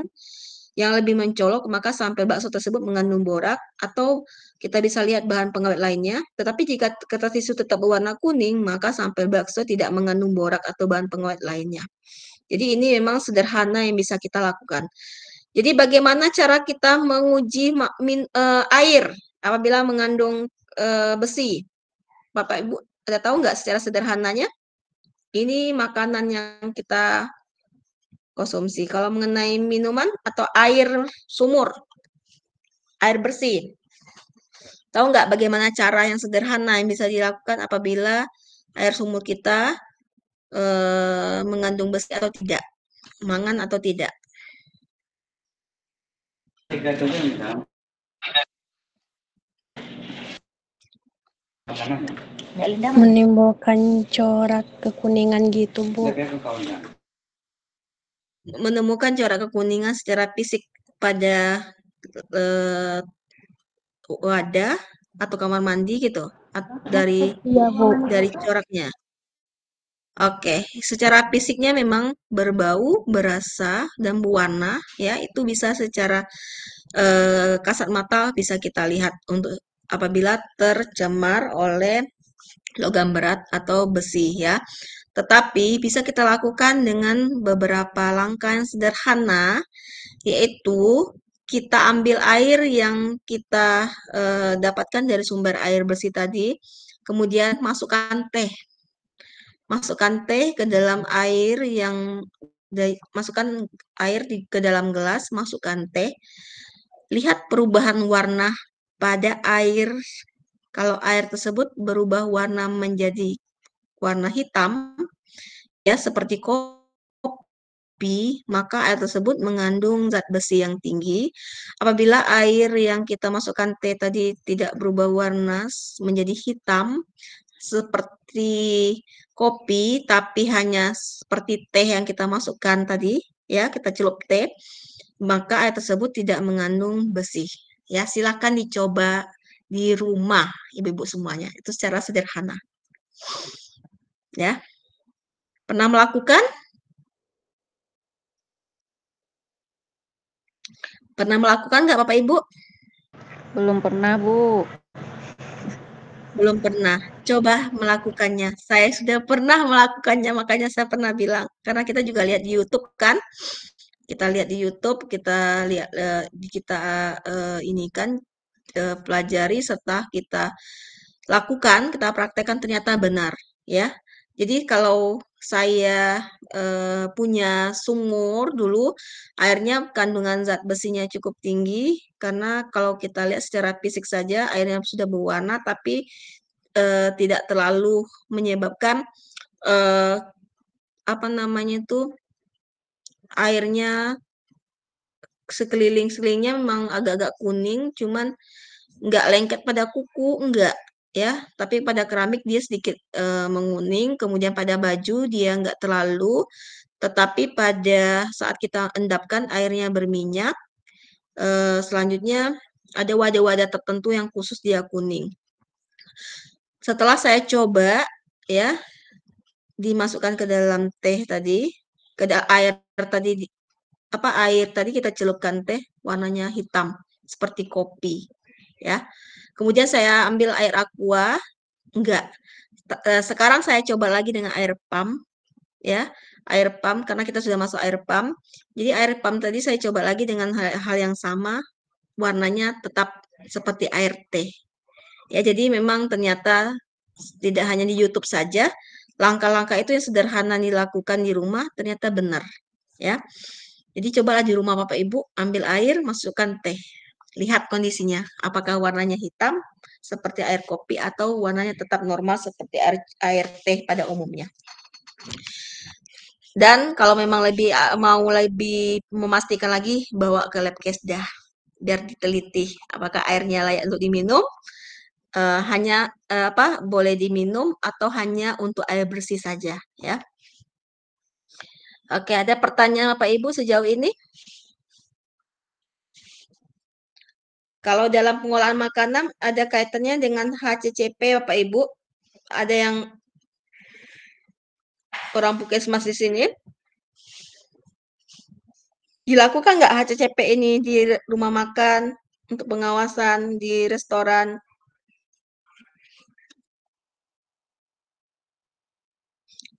yang lebih mencolok, maka sampel bakso tersebut mengandung borak, atau kita bisa lihat bahan pengawet lainnya. Tetapi jika kertas tisu tetap berwarna kuning, maka sampel bakso tidak mengandung borak atau bahan pengawet lainnya. Jadi ini memang sederhana yang bisa kita lakukan. Jadi bagaimana cara kita menguji air apabila mengandung besi? Bapak Ibu ada tahu nggak secara sederhananya? Ini makanan yang kita konsumsi. Kalau mengenai minuman atau air sumur, air bersih, tahu nggak bagaimana cara yang sederhana yang bisa dilakukan apabila air sumur kita mengandung besi atau tidak, mangan atau tidak? Menimbulkan corak kekuningan gitu, Bu. Menemukan corak kekuningan secara fisik pada wadah atau kamar mandi gitu dari Iya, Bu. dari coraknya. Oke, secara fisiknya memang berbau, berasa, dan berwarna ya, itu bisa secara kasat mata bisa kita lihat untuk apabila tercemar oleh logam berat atau besi ya. Tetapi bisa kita lakukan dengan beberapa langkah yang sederhana, yaitu kita ambil air yang kita dapatkan dari sumber air bersih tadi, kemudian masukkan teh. Masukkan teh ke dalam air yang masukkan air ke dalam gelas, masukkan teh. Lihat perubahan warna pada air. Kalau air tersebut berubah warna menjadi warna hitam, ya seperti kopi, maka air tersebut mengandung zat besi yang tinggi. Apabila air yang kita masukkan teh tadi tidak berubah warna menjadi hitam, seperti kopi, tapi hanya seperti teh yang kita masukkan tadi, ya kita celup teh, maka air tersebut tidak mengandung besi. Ya, silakan dicoba di rumah, ibu-ibu semuanya. Itu secara sederhana. Ya, pernah melakukan? Pernah melakukan nggak Bapak Ibu? Belum pernah, Bu. Belum pernah. Coba melakukannya. Saya sudah pernah melakukannya, makanya saya pernah bilang. Karena kita juga lihat di YouTube kan. Kita lihat di YouTube, kita lihat kita ini kan pelajari serta kita lakukan, kita praktekkan ternyata benar, ya. Jadi kalau saya punya sumur dulu, airnya kandungan zat besinya cukup tinggi, karena kalau kita lihat secara fisik saja airnya sudah berwarna, tapi tidak terlalu menyebabkan apa namanya itu airnya sekeliling-sekelilingnya memang agak-agak kuning, cuman nggak lengket pada kuku, enggak ya. Tapi pada keramik dia sedikit menguning, kemudian pada baju dia nggak terlalu, tetapi pada saat kita endapkan airnya berminyak, selanjutnya ada wadah-wadah tertentu yang khusus dia kuning. Setelah saya coba ya, dimasukkan ke dalam teh tadi, air tadi air tadi kita celupkan teh warnanya hitam seperti kopi ya. Kemudian saya ambil air aqua, enggak. Sekarang saya coba lagi dengan air pump ya. Air pump karena kita sudah masuk air pump. Jadi air pump tadi saya coba lagi dengan hal yang sama, warnanya tetap seperti air teh. Ya, jadi memang ternyata tidak hanya di YouTube saja, langkah-langkah itu yang sederhana dilakukan di rumah ternyata benar ya. Jadi cobalah di rumah Bapak Ibu, ambil air, masukkan teh. Lihat kondisinya, apakah warnanya hitam seperti air kopi atau warnanya tetap normal seperti air teh pada umumnya. Dan kalau memang mau lebih memastikan lagi, bawa ke lab Kesdah biar diteliti apakah airnya layak untuk diminum, hanya boleh diminum atau hanya untuk air bersih saja ya. Oke, ada pertanyaan Bapak Ibu sejauh ini? Kalau dalam pengolahan makanan ada kaitannya dengan HCCP Bapak Ibu? Ada yang orang Puskesmas di sini? Dilakukan nggak HCCP ini di rumah makan, untuk pengawasan di restoran?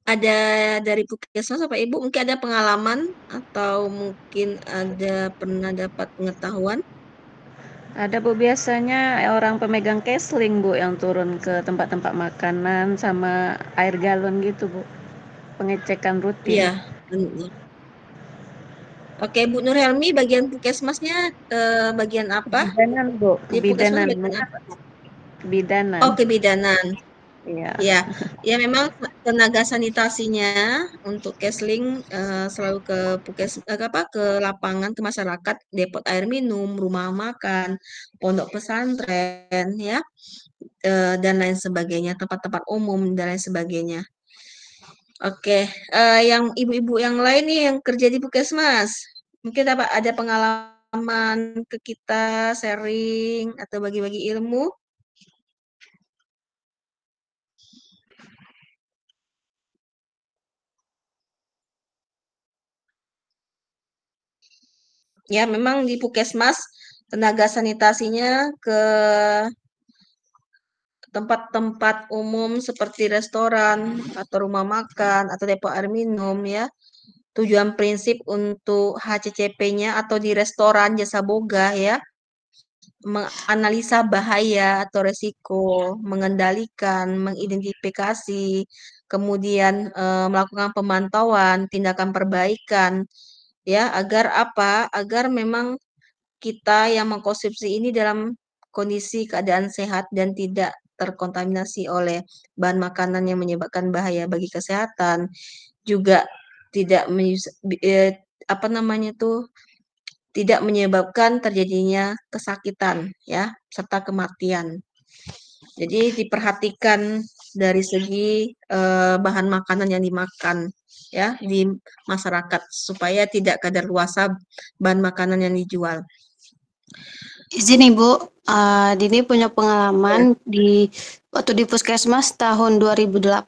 Ada dari Puskesmas Bapak Ibu mungkin ada pengalaman atau mungkin ada pernah dapat pengetahuan? Ada Bu, biasanya orang pemegang kesling Bu yang turun ke tempat-tempat makanan sama air galon gitu Bu. Pengecekan rutin. Iya, benar. Oke, Bu Nur Helmi bagian Puskesmasnya bagian apa? Kebidanan Bu, Di Puskesmas kebidanan. bagian apa? Kebidanan. Oh, kebidanan. Iya. Ya, ya memang tenaga sanitasinya untuk Kesling selalu ke ke lapangan, ke masyarakat, depot air minum, rumah makan, pondok pesantren ya, dan lain sebagainya, tempat-tempat umum dan lain sebagainya. Oke, yang ibu-ibu yang lain nih yang kerja di Puskesmas, mungkin ada pengalaman ke kita sharing atau bagi-bagi ilmu? Ya, memang di Puskesmas tenaga sanitasinya ke tempat-tempat umum seperti restoran atau rumah makan atau depo air minum ya. Tujuan prinsip untuk HCCP-nya atau di restoran jasa boga ya, menganalisa bahaya atau resiko, mengendalikan, mengidentifikasi, kemudian melakukan pemantauan, tindakan perbaikan ya, agar apa? Agar memang kita yang mengkonsumsi ini dalam kondisi keadaan sehat dan tidak terkontaminasi oleh bahan makanan yang menyebabkan bahaya bagi kesehatan, juga tidak tidak menyebabkan terjadinya kesakitan ya, serta kematian. Jadi diperhatikan dari segi bahan makanan yang dimakan ya di masyarakat supaya tidak kadaluarsa bahan makanan yang dijual. Izin Ibu, Dini punya pengalaman waktu di Puskesmas tahun 2018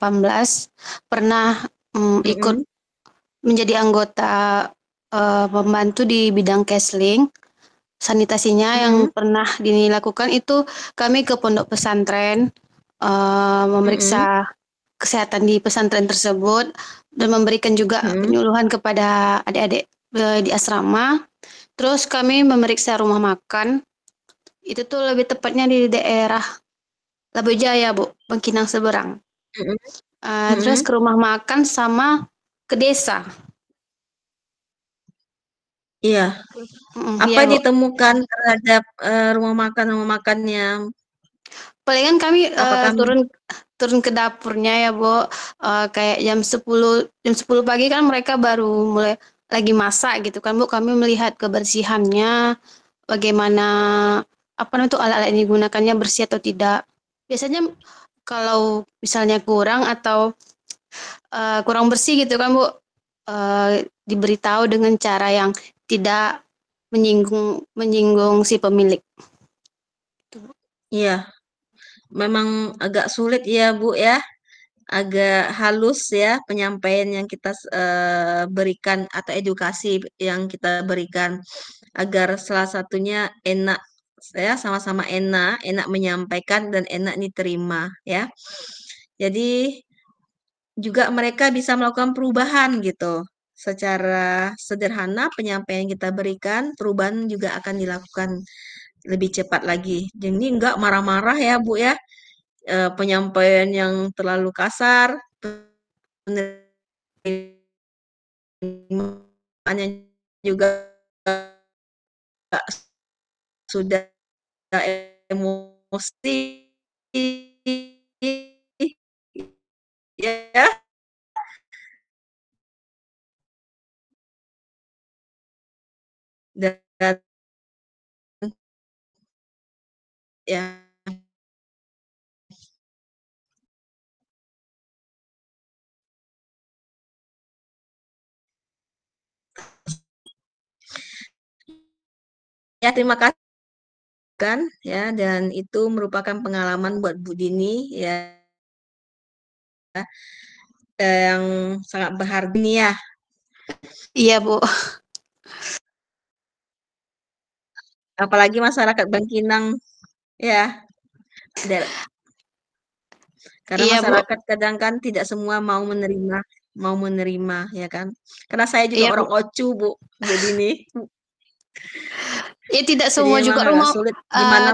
pernah ikut menjadi anggota pembantu di bidang kesling. Sanitasinya yang pernah Dini lakukan itu kami ke pondok pesantren memeriksa kesehatan di pesantren tersebut dan memberikan juga penyuluhan kepada adik-adik di asrama. Terus kami memeriksa rumah makan. Itu tuh lebih tepatnya di daerah Labu Jaya, Bu, Bangkinang Seberang. Terus ke rumah makan sama ke desa. Iya. Apa iya, ditemukan terhadap rumah makannya? Palingan kami turun ke dapurnya ya, Bu. Kayak jam 10 pagi kan mereka baru mulai lagi masak gitu kan Bu, kami melihat kebersihannya, bagaimana apa namanya tuh alat-alat yang digunakannya bersih atau tidak. Biasanya kalau misalnya kurang atau kurang bersih gitu kan Bu, diberitahu dengan cara yang tidak menyinggung si pemilik. Iya, memang agak sulit ya Bu ya, agak halus ya penyampaian yang kita berikan atau edukasi yang kita berikan agar salah satunya enak ya, sama-sama enak menyampaikan dan enak diterima ya. Jadi juga mereka bisa melakukan perubahan gitu. Secara sederhana penyampaian yang kita berikan, perubahan juga akan dilakukan lebih cepat lagi. Jadi enggak marah-marah ya Bu ya, penyampaian yang terlalu kasar, penerimaannya juga sudah emosi ya. Dan ya ya terima kasih kan ya, dan itu merupakan pengalaman buat Bu Dini ya, yang sangat berharga nih ya. Iya Bu. Apalagi masyarakat Bangkinang ya. Karena Iya Bu. masyarakat kadang kan tidak semua mau menerima ya kan. Karena saya juga Iya Bu. orang Ocu Bu Dini. Ya tidak Jadi semua memang juga agak rumah sulit gimana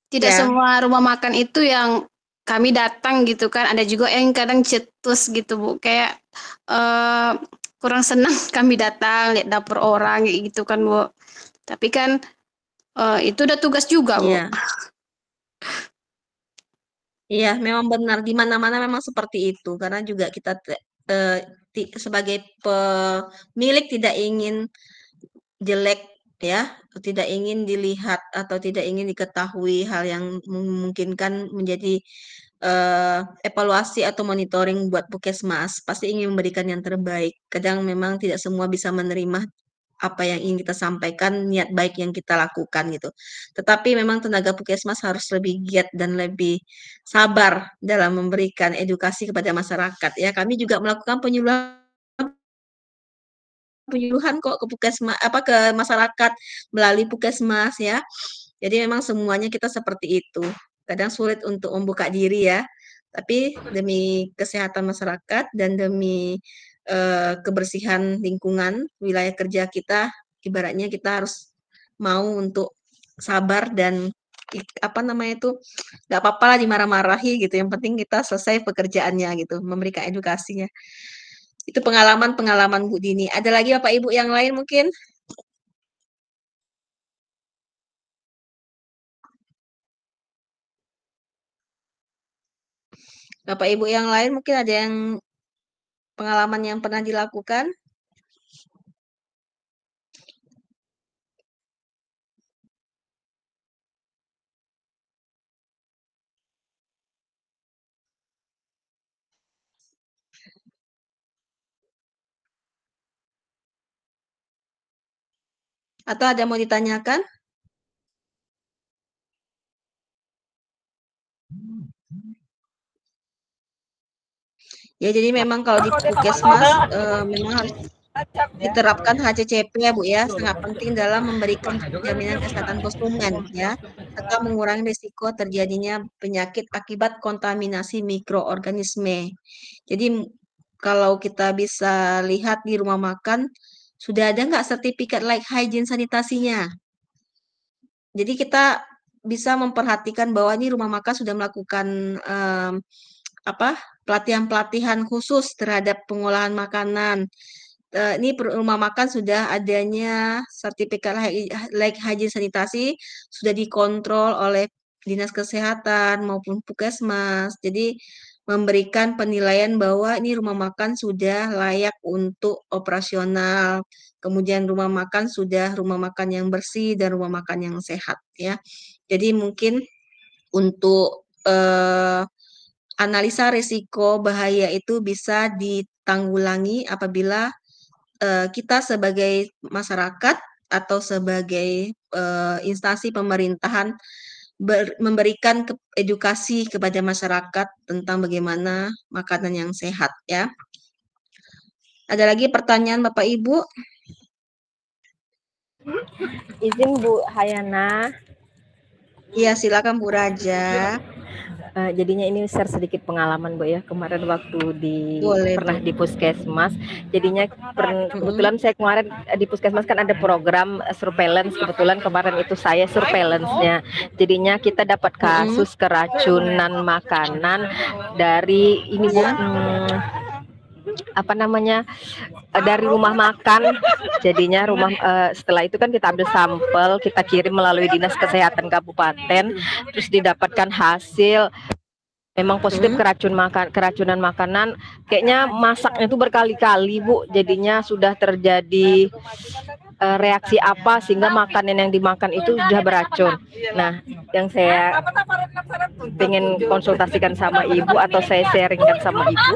tidak ya. semua rumah makan itu yang kami datang gitu kan. Ada juga yang kadang cetus gitu Bu. Kayak kurang senang kami datang lihat dapur orang gitu kan Bu. Tapi kan itu udah tugas juga Bu. Iya. Iya, memang benar di mana-mana memang seperti itu. Karena juga kita sebagai pemilik tidak ingin jelek ya, tidak ingin dilihat atau tidak ingin diketahui hal yang memungkinkan menjadi evaluasi atau monitoring buat Puskesmas. Pasti ingin memberikan yang terbaik. Kadang memang tidak semua bisa menerima apa yang ingin kita sampaikan, niat baik yang kita lakukan gitu. Tetapi memang tenaga Puskesmas harus lebih giat dan lebih sabar dalam memberikan edukasi kepada masyarakat ya. Kami juga melakukan penyuluhan kok ke Puskesmas apa ke masyarakat melalui Puskesmas ya. Jadi memang semuanya kita seperti itu. Kadang sulit untuk membuka diri ya. Tapi demi kesehatan masyarakat dan demi kebersihan lingkungan wilayah kerja kita, ibaratnya kita harus mau untuk sabar dan apa namanya itu nggak apa-apa lah dimarah-marahi gitu. Yang penting kita selesai pekerjaannya gitu, memberikan edukasinya. Itu pengalaman-pengalaman Bu Dini. Ada lagi Bapak Ibu yang lain mungkin? Bapak Ibu yang lain mungkin ada yang pengalaman yang pernah dilakukan? Atau ada mau ditanyakan? Ya, jadi memang kalau di Puskesmas memang harus diterapkan HCCP ya Bu ya, sangat penting dalam memberikan jaminan kesehatan konsumen ya, serta mengurangi risiko terjadinya penyakit akibat kontaminasi mikroorganisme. Jadi kalau kita bisa lihat di rumah makan, sudah ada nggak sertifikat like hygiene sanitasinya? Jadi kita bisa memperhatikan bahwa ini rumah makan sudah melakukan apa pelatihan-pelatihan khusus terhadap pengolahan makanan. Ini rumah makan sudah adanya sertifikat like hygiene sanitasi, sudah dikontrol oleh Dinas Kesehatan maupun Puskesmas. Jadi memberikan penilaian bahwa ini rumah makan sudah layak untuk operasional. Kemudian rumah makan sudah rumah makan yang bersih dan rumah makan yang sehat ya. Jadi mungkin untuk analisa risiko bahaya itu bisa ditanggulangi apabila kita sebagai masyarakat atau sebagai instansi pemerintahan memberikan edukasi kepada masyarakat tentang bagaimana makanan yang sehat ya. Ada lagi pertanyaan Bapak Ibu? Izin Bu Hayana. Iya, silakan Bu Raja. Jadinya ini share sedikit pengalaman Bu ya, kemarin waktu Boleh, pernah Bu. di puskesmas. Jadinya kebetulan saya kemarin di puskesmas kan ada program surveillance, kebetulan kemarin itu saya surveillance-nya. Jadinya kita dapat kasus keracunan makanan dari ini Bu, dari rumah makan. Jadinya setelah itu kan kita ambil sampel, kita kirim melalui Dinas Kesehatan Kabupaten, terus didapatkan hasil memang positif keracunan makanan. Kayaknya masaknya itu berkali-kali Bu, jadinya sudah terjadi reaksi apa sehingga makanan yang dimakan itu sudah beracun. Nah, yang saya pengen konsultasikan sama Ibu atau saya sharingkan sama Ibu,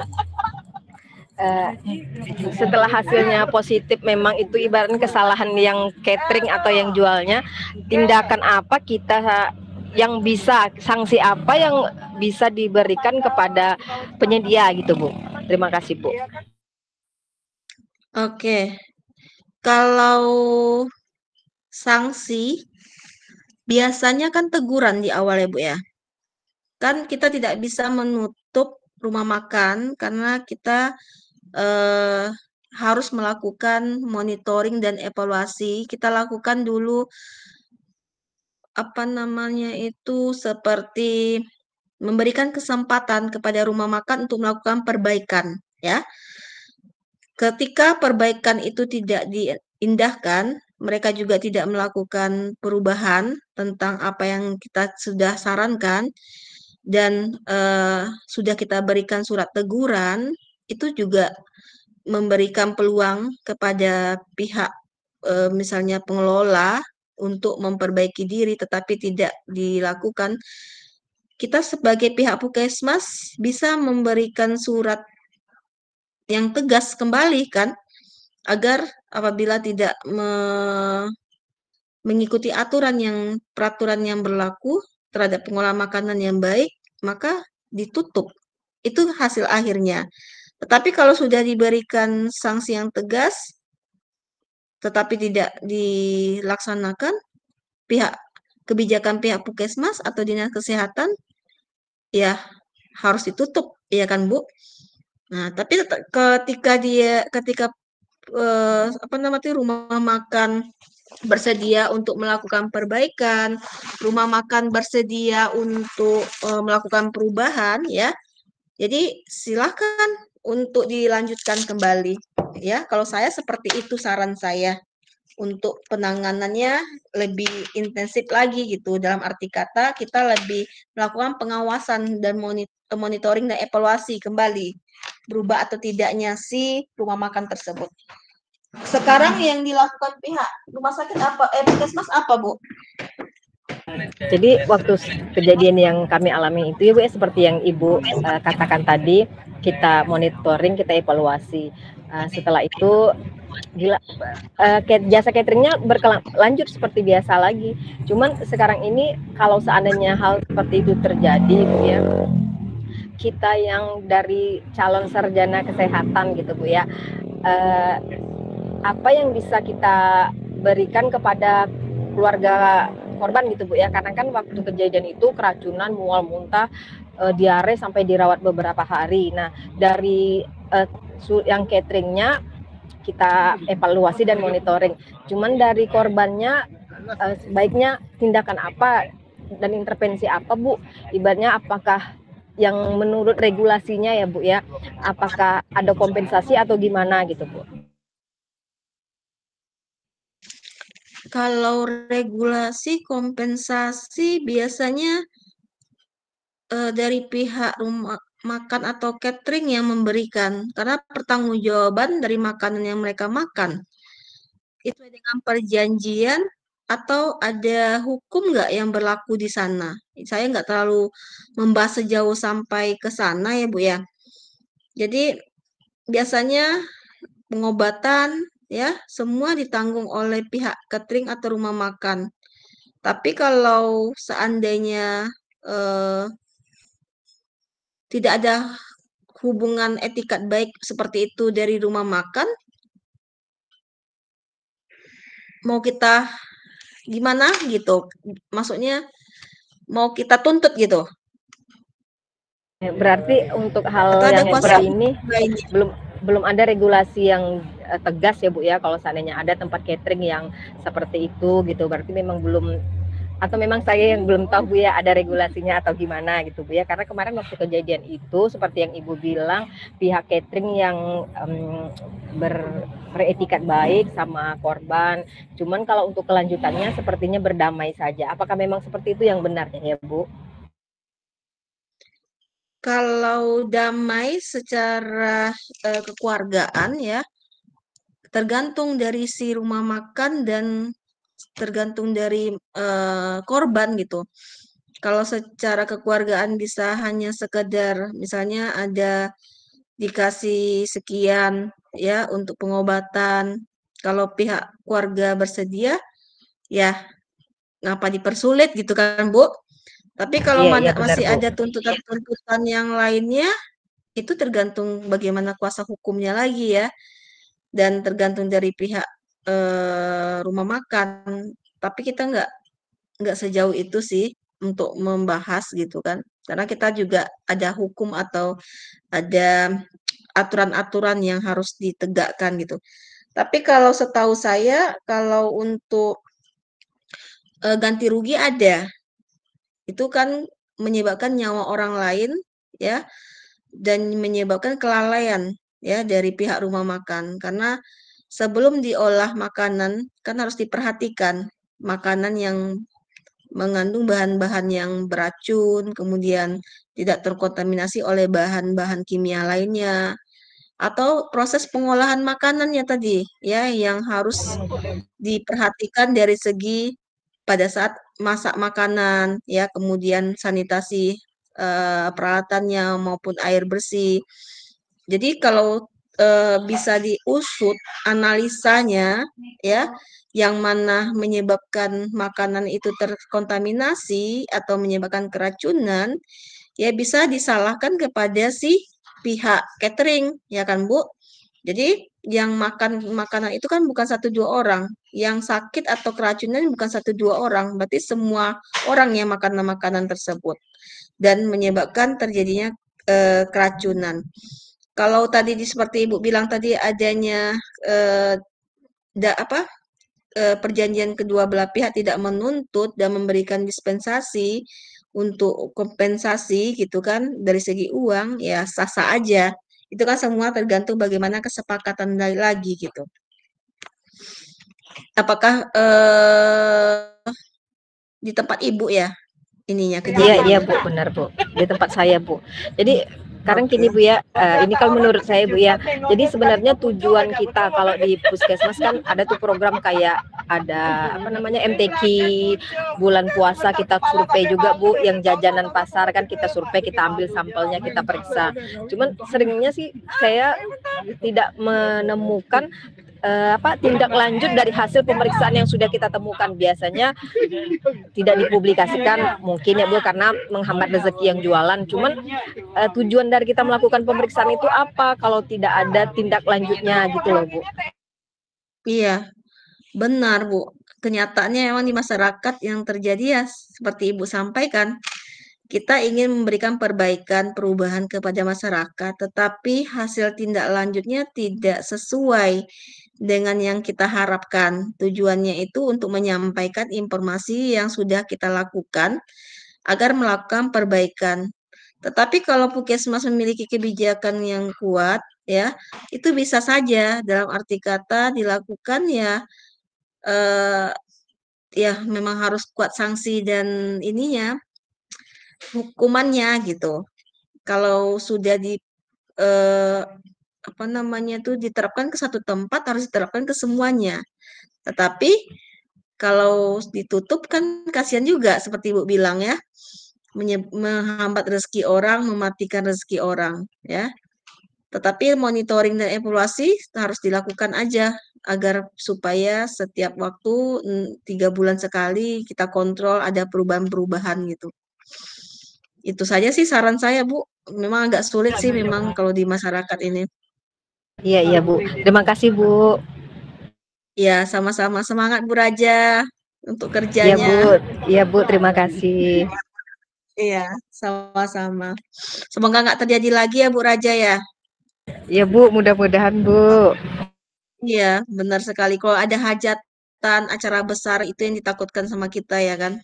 setelah hasilnya positif, memang itu ibaratnya kesalahan yang catering atau yang jualnya. Tindakan apa kita yang bisa, sanksi apa yang bisa diberikan kepada penyedia gitu Bu? Terima kasih Bu. Oke, kalau sanksi biasanya kan teguran di awal ya Bu ya. Kan kita tidak bisa menutup rumah makan karena kita harus melakukan monitoring dan evaluasi. Kita lakukan dulu seperti memberikan kesempatan kepada rumah makan untuk melakukan perbaikan ya. Ketika perbaikan itu tidak diindahkan, mereka juga tidak melakukan perubahan tentang apa yang kita sudah sarankan dan sudah kita berikan surat teguran, itu juga memberikan peluang kepada pihak misalnya pengelola untuk memperbaiki diri, tetapi tidak dilakukan. Kita sebagai pihak puskesmas bisa memberikan surat yang tegas kembali kan, agar apabila tidak mengikuti peraturan yang berlaku terhadap pengelola makanan yang baik, maka ditutup. Itu hasil akhirnya. Tetapi kalau sudah diberikan sanksi yang tegas, tetapi tidak dilaksanakan, kebijakan pihak puskesmas atau dinas kesehatan, ya harus ditutup, ya kan Bu? Nah, tapi ketika rumah makan bersedia untuk melakukan perbaikan, rumah makan bersedia untuk melakukan perubahan, ya. Jadi silakan untuk dilanjutkan kembali ya. Kalau saya seperti itu saran saya, untuk penanganannya lebih intensif lagi gitu. Dalam arti kata kita lebih melakukan pengawasan dan monitoring dan evaluasi kembali berubah atau tidaknya si rumah makan tersebut. Sekarang yang dilakukan pihak rumah sakit puskesmas apa Bu? Jadi waktu kejadian yang kami alami itu ya Bu ya, seperti yang Ibu katakan tadi, kita monitoring, kita evaluasi. Setelah itu jasa cateringnya berlanjut seperti biasa lagi. Cuman sekarang ini kalau seandainya hal seperti itu terjadi Bu ya, kita yang dari calon sarjana kesehatan gitu Bu ya, apa yang bisa kita berikan kepada keluarga korban gitu Bu ya, karena kan waktu kejadian itu keracunan, mual muntah, diare sampai dirawat beberapa hari. Nah dari yang cateringnya kita evaluasi dan monitoring, cuman dari korbannya sebaiknya tindakan apa dan intervensi apa Bu? Ibaratnya apakah yang menurut regulasinya ya Bu ya, apakah ada kompensasi atau gimana gitu Bu? Kalau regulasi kompensasi biasanya dari pihak makan atau catering yang memberikan, karena pertanggungjawaban dari makanan yang mereka makan itu dengan perjanjian atau ada hukum nggak yang berlaku di sana? Saya nggak terlalu membahas sejauh sampai ke sana ya Bu ya. Jadi biasanya pengobatan ya semua ditanggung oleh pihak catering atau rumah makan. Tapi kalau seandainya eh, tidak ada hubungan etikat baik seperti itu dari rumah makan, mau kita gimana gitu? Maksudnya mau kita tuntut gitu? Berarti untuk hal Atau ada yang kuasa seperti ini lainnya? belum ada regulasi yang tegas ya Bu ya, kalau seandainya ada tempat catering yang seperti itu gitu, berarti memang belum, atau memang saya yang belum tahu Bu ya ada regulasinya atau gimana gitu Bu ya, karena kemarin waktu kejadian itu seperti yang Ibu bilang, pihak catering yang beretikat baik sama korban, cuman kalau untuk kelanjutannya sepertinya berdamai saja. Apakah memang seperti itu yang benarnya ya Bu? Kalau damai secara kekeluargaan ya, tergantung dari si rumah makan dan tergantung dari korban gitu. Kalau secara kekeluargaan bisa hanya sekedar misalnya ada dikasih sekian ya untuk pengobatan. Kalau pihak keluarga bersedia, ya ngapa dipersulit gitu kan Bu? Tapi kalau Iya benar masih Bu. ada tuntutan-tuntutan yang lainnya, itu tergantung bagaimana kuasa hukumnya lagi ya, dan tergantung dari pihak rumah makan. Tapi kita nggak sejauh itu sih untuk membahas gitu kan, karena kita juga ada hukum atau ada aturan-aturan yang harus ditegakkan gitu. Tapi kalau setahu saya, kalau untuk ganti rugi ada, itu kan menyebabkan nyawa orang lain ya, dan menyebabkan kelalaian ya dari pihak rumah makan. Karena sebelum diolah makanan kan harus diperhatikan makanan yang mengandung bahan-bahan yang beracun, kemudian tidak terkontaminasi oleh bahan-bahan kimia lainnya, atau proses pengolahan makanannya tadi ya yang harus diperhatikan dari segi pada saat masak makanan ya, kemudian sanitasi peralatannya maupun air bersih. Jadi kalau bisa diusut analisanya ya, yang mana menyebabkan makanan itu terkontaminasi atau menyebabkan keracunan, ya bisa disalahkan kepada si pihak catering, ya kan Bu? Jadi yang makan makanan itu kan bukan satu dua orang, yang sakit atau keracunan bukan satu dua orang, berarti semua orang yang makan makanan tersebut dan menyebabkan terjadinya keracunan. Kalau tadi seperti Ibu bilang tadi adanya eh, perjanjian kedua belah pihak tidak menuntut dan memberikan dispensasi untuk kompensasi gitu kan dari segi uang, ya sah-sah aja. Itu kan semua tergantung bagaimana kesepakatan lagi gitu. Apakah di tempat Ibu ya ininya kejadian? Iya Bu, benar Bu. Di tempat saya Bu. Jadi sekarang gini Bu ya, ini kalau menurut saya Bu ya, jadi sebenarnya tujuan kita kalau di puskesmas kan ada tuh program kayak ada apa namanya MTQ bulan puasa, kita survei juga Bu, yang jajanan pasar kan kita survei, kita ambil sampelnya, kita periksa. Cuman seringnya sih saya tidak menemukan tindak lanjut dari hasil pemeriksaan yang sudah kita temukan. Biasanya tidak dipublikasikan mungkin ya Bu, karena menghambat rezeki yang jualan. Cuman tujuan dari kita melakukan pemeriksaan itu apa kalau tidak ada tindak lanjutnya gitu loh Bu. Iya, benar Bu. Kenyataannya memang di masyarakat yang terjadi ya seperti Ibu sampaikan. Kita ingin memberikan perbaikan, perubahan kepada masyarakat, tetapi hasil tindak lanjutnya tidak sesuai dengan yang kita harapkan. Tujuannya itu untuk menyampaikan informasi yang sudah kita lakukan agar melakukan perbaikan. Tetapi kalau Puskesmas memiliki kebijakan yang kuat, ya, itu bisa saja dalam arti kata dilakukan ya, ya memang harus kuat sanksi dan ininya hukumannya gitu. kalau sudah apa namanya tuh diterapkan ke satu tempat harus diterapkan ke semuanya. Tetapi kalau ditutup kan kasihan juga seperti Ibu bilang ya, menghambat rezeki orang, mematikan rezeki orang ya. Tetapi monitoring dan evaluasi harus dilakukan aja agar supaya setiap waktu 3 bulan sekali kita kontrol ada perubahan-perubahan gitu. Itu saja sih saran saya, Bu. Memang agak sulit sih memang kalau di masyarakat ini. Iya, iya, Bu. Terima kasih, Bu. Ya, sama-sama. Semangat Bu Raja untuk Iya, kerjanya. Bu. Iya, Bu. Terima kasih. Iya, sama-sama. Semoga nggak terjadi lagi ya Bu Raja ya. Iya, Bu. Mudah-mudahan, Bu. Iya, benar sekali. Kalau ada hajatan, acara besar itu yang ditakutkan sama kita ya kan.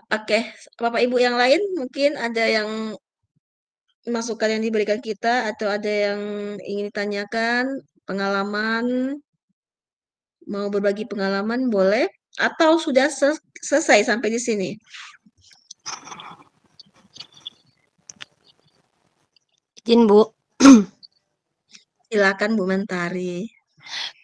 Oke, Bapak Ibu yang lain mungkin ada yang masukan yang diberikan kita atau ada yang ingin ditanyakan, pengalaman, mau berbagi pengalaman boleh atau sudah selesai sampai di sini? Izin Bu, Silakan Bu Mentari.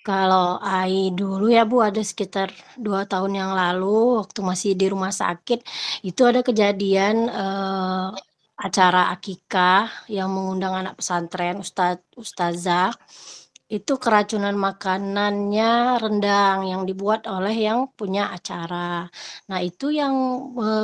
kalau AI dulu ya Bu ada sekitar 2 tahun yang lalu waktu masih di rumah sakit, itu ada kejadian, acara akikah yang mengundang anak pesantren, ustazah, itu keracunan makanannya rendang yang dibuat oleh yang punya acara. Nah itu yang,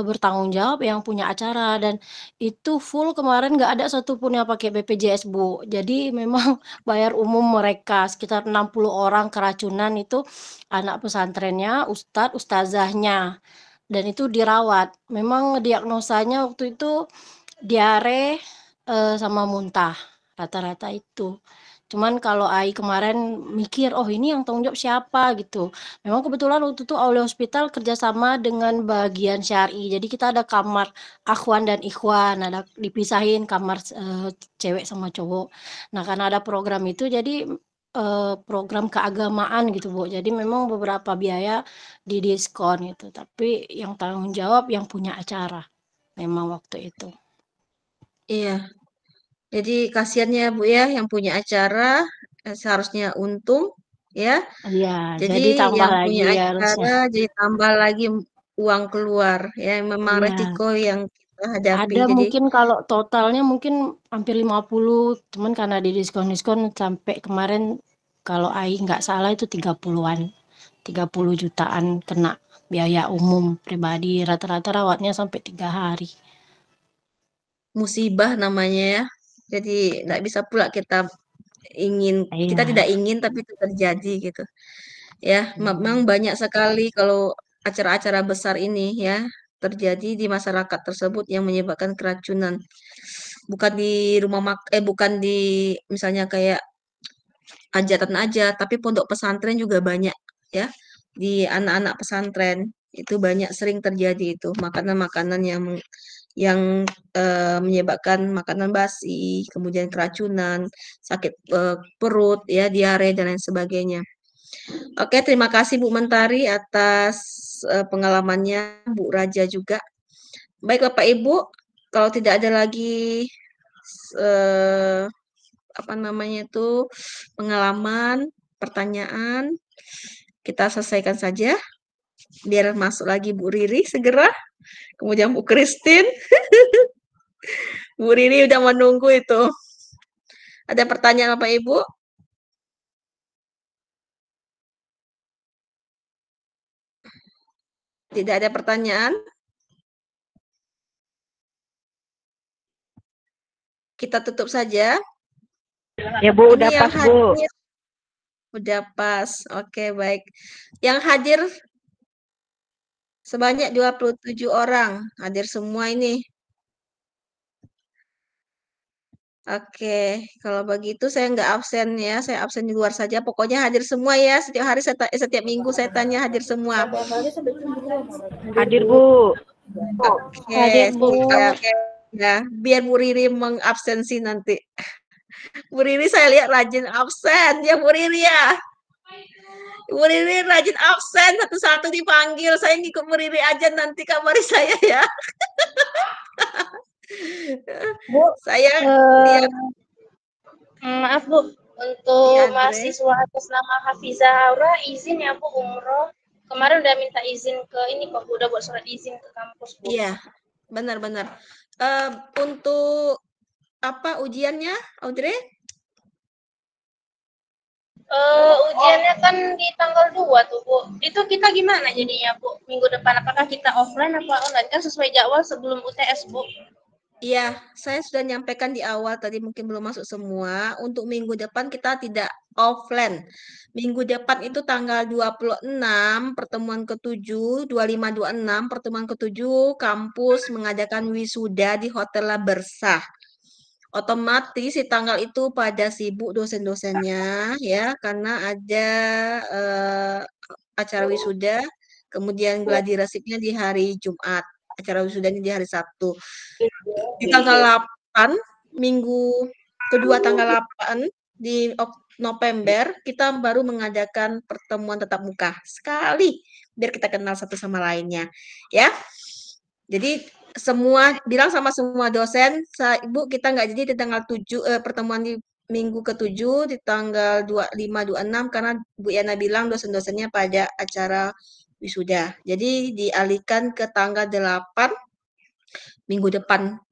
bertanggung jawab yang punya acara dan itu full kemarin nggak ada satupun yang pakai BPJS Bu. Jadi memang bayar umum mereka sekitar 60 orang keracunan itu anak pesantrennya, ustazahnya, dan itu dirawat. Memang diagnosanya waktu itu diare, sama muntah, rata-rata itu. Cuman kalau AI kemarin mikir, "Oh ini yang tanggung jawab siapa?" Gitu. Memang kebetulan waktu itu Aulia Hospital kerjasama dengan bagian syar'i. Jadi kita ada kamar akhwan dan ikhwan, ada dipisahin kamar, cewek sama cowok. Nah karena ada program itu jadi, program keagamaan gitu Bu. Jadi memang beberapa biaya didiskon gitu, tapi yang tanggung jawab yang punya acara, memang waktu itu. Iya, jadi kasihannya Bu ya yang punya acara seharusnya untung ya. Iya, jadi Jadi tambah yang lagi punya harusnya. acara jadi tambah lagi uang keluar ya memang Iya, resiko yang kita hadapi. ada Jadi mungkin kalau totalnya mungkin hampir 50, cuman karena didiskon-diskon sampai kemarin kalau AI nggak salah itu 30-an, 30 jutaan kena biaya umum pribadi, rata-rata rawatnya sampai 3 hari. musibah namanya ya. Jadi nggak bisa pula kita kita Iya, tidak ingin tapi itu terjadi gitu. Ya, memang banyak sekali kalau acara-acara besar ini ya terjadi di masyarakat tersebut yang menyebabkan keracunan. Bukan di bukan di misalnya kayak hajatan aja, tapi pondok pesantren juga banyak ya. Di anak-anak pesantren itu banyak sering terjadi itu makanan-makanan yang menyebabkan makanan basi, kemudian keracunan, sakit perut, ya, diare dan lain sebagainya. Oke, terima kasih Bu Mentari atas pengalamannya, Bu Raja juga. Baik Bapak Ibu, kalau tidak ada lagi apa namanya itu pengalaman, pertanyaan, kita selesaikan saja. Biar masuk lagi Bu Riri segera, kemudian Bu Christine. Bu Riri udah menunggu itu. Ada pertanyaan Bapak Ibu? Tidak ada pertanyaan? Kita tutup saja. Ya Bu, udah Ini yang pas Bu. hadir. Udah pas. Oke, baik. Yang hadir sebanyak 27 orang. Hadir semua ini. Oke, kalau begitu saya nggak absen ya. Saya absen di luar saja. Pokoknya hadir semua ya. Setiap hari, setiap minggu saya tanya hadir semua. Hadir Bu. Oke, hadir Bu. siap. Ya, biar Bu Riri mengabsensi nanti. Bu Riri saya lihat rajin absen ya Bu Riri ya. Bu Riri rajin absen, satu-satu dipanggil. Saya ngikut Bu Riri aja nanti kabari saya ya. Bu, Saya ya, maaf Bu, untuk ya Andre. mahasiswa atas nama Hafizah Aura izin ya Bu umroh. Kemarin udah minta izin ke ini kok, udah buat surat izin ke kampus Bu. Iya, benar-benar. Untuk apa ujiannya, Audrey? Ujiannya kan di tanggal 2 tuh Bu. Itu kita gimana jadinya Bu? Minggu depan apakah kita offline apa online? Kan sesuai jadwal sebelum UTS Bu. Iya, saya sudah nyampaikan di awal tadi mungkin belum masuk semua. Untuk minggu depan kita tidak offline. Minggu depan itu tanggal 26 pertemuan ke-7, 25-26 pertemuan ke-7 kampus mengadakan wisuda di Hotel La Bersah. Otomatis di tanggal itu pada sibuk dosen-dosennya ya karena ada acara wisuda, kemudian gladi resipnya di hari Jumat, acara wisudanya di hari Sabtu. Di tanggal 8, minggu kedua tanggal 8 di November, kita baru mengadakan pertemuan tatap muka sekali biar kita kenal satu sama lainnya, ya. Jadi semua bilang sama semua dosen, Ibu kita nggak jadi di tanggal 7 pertemuan di minggu ke-7 di tanggal 25-26 karena Bu Yana bilang dosen-dosennya pada acara wisuda. Jadi dialihkan ke tanggal 8 minggu depan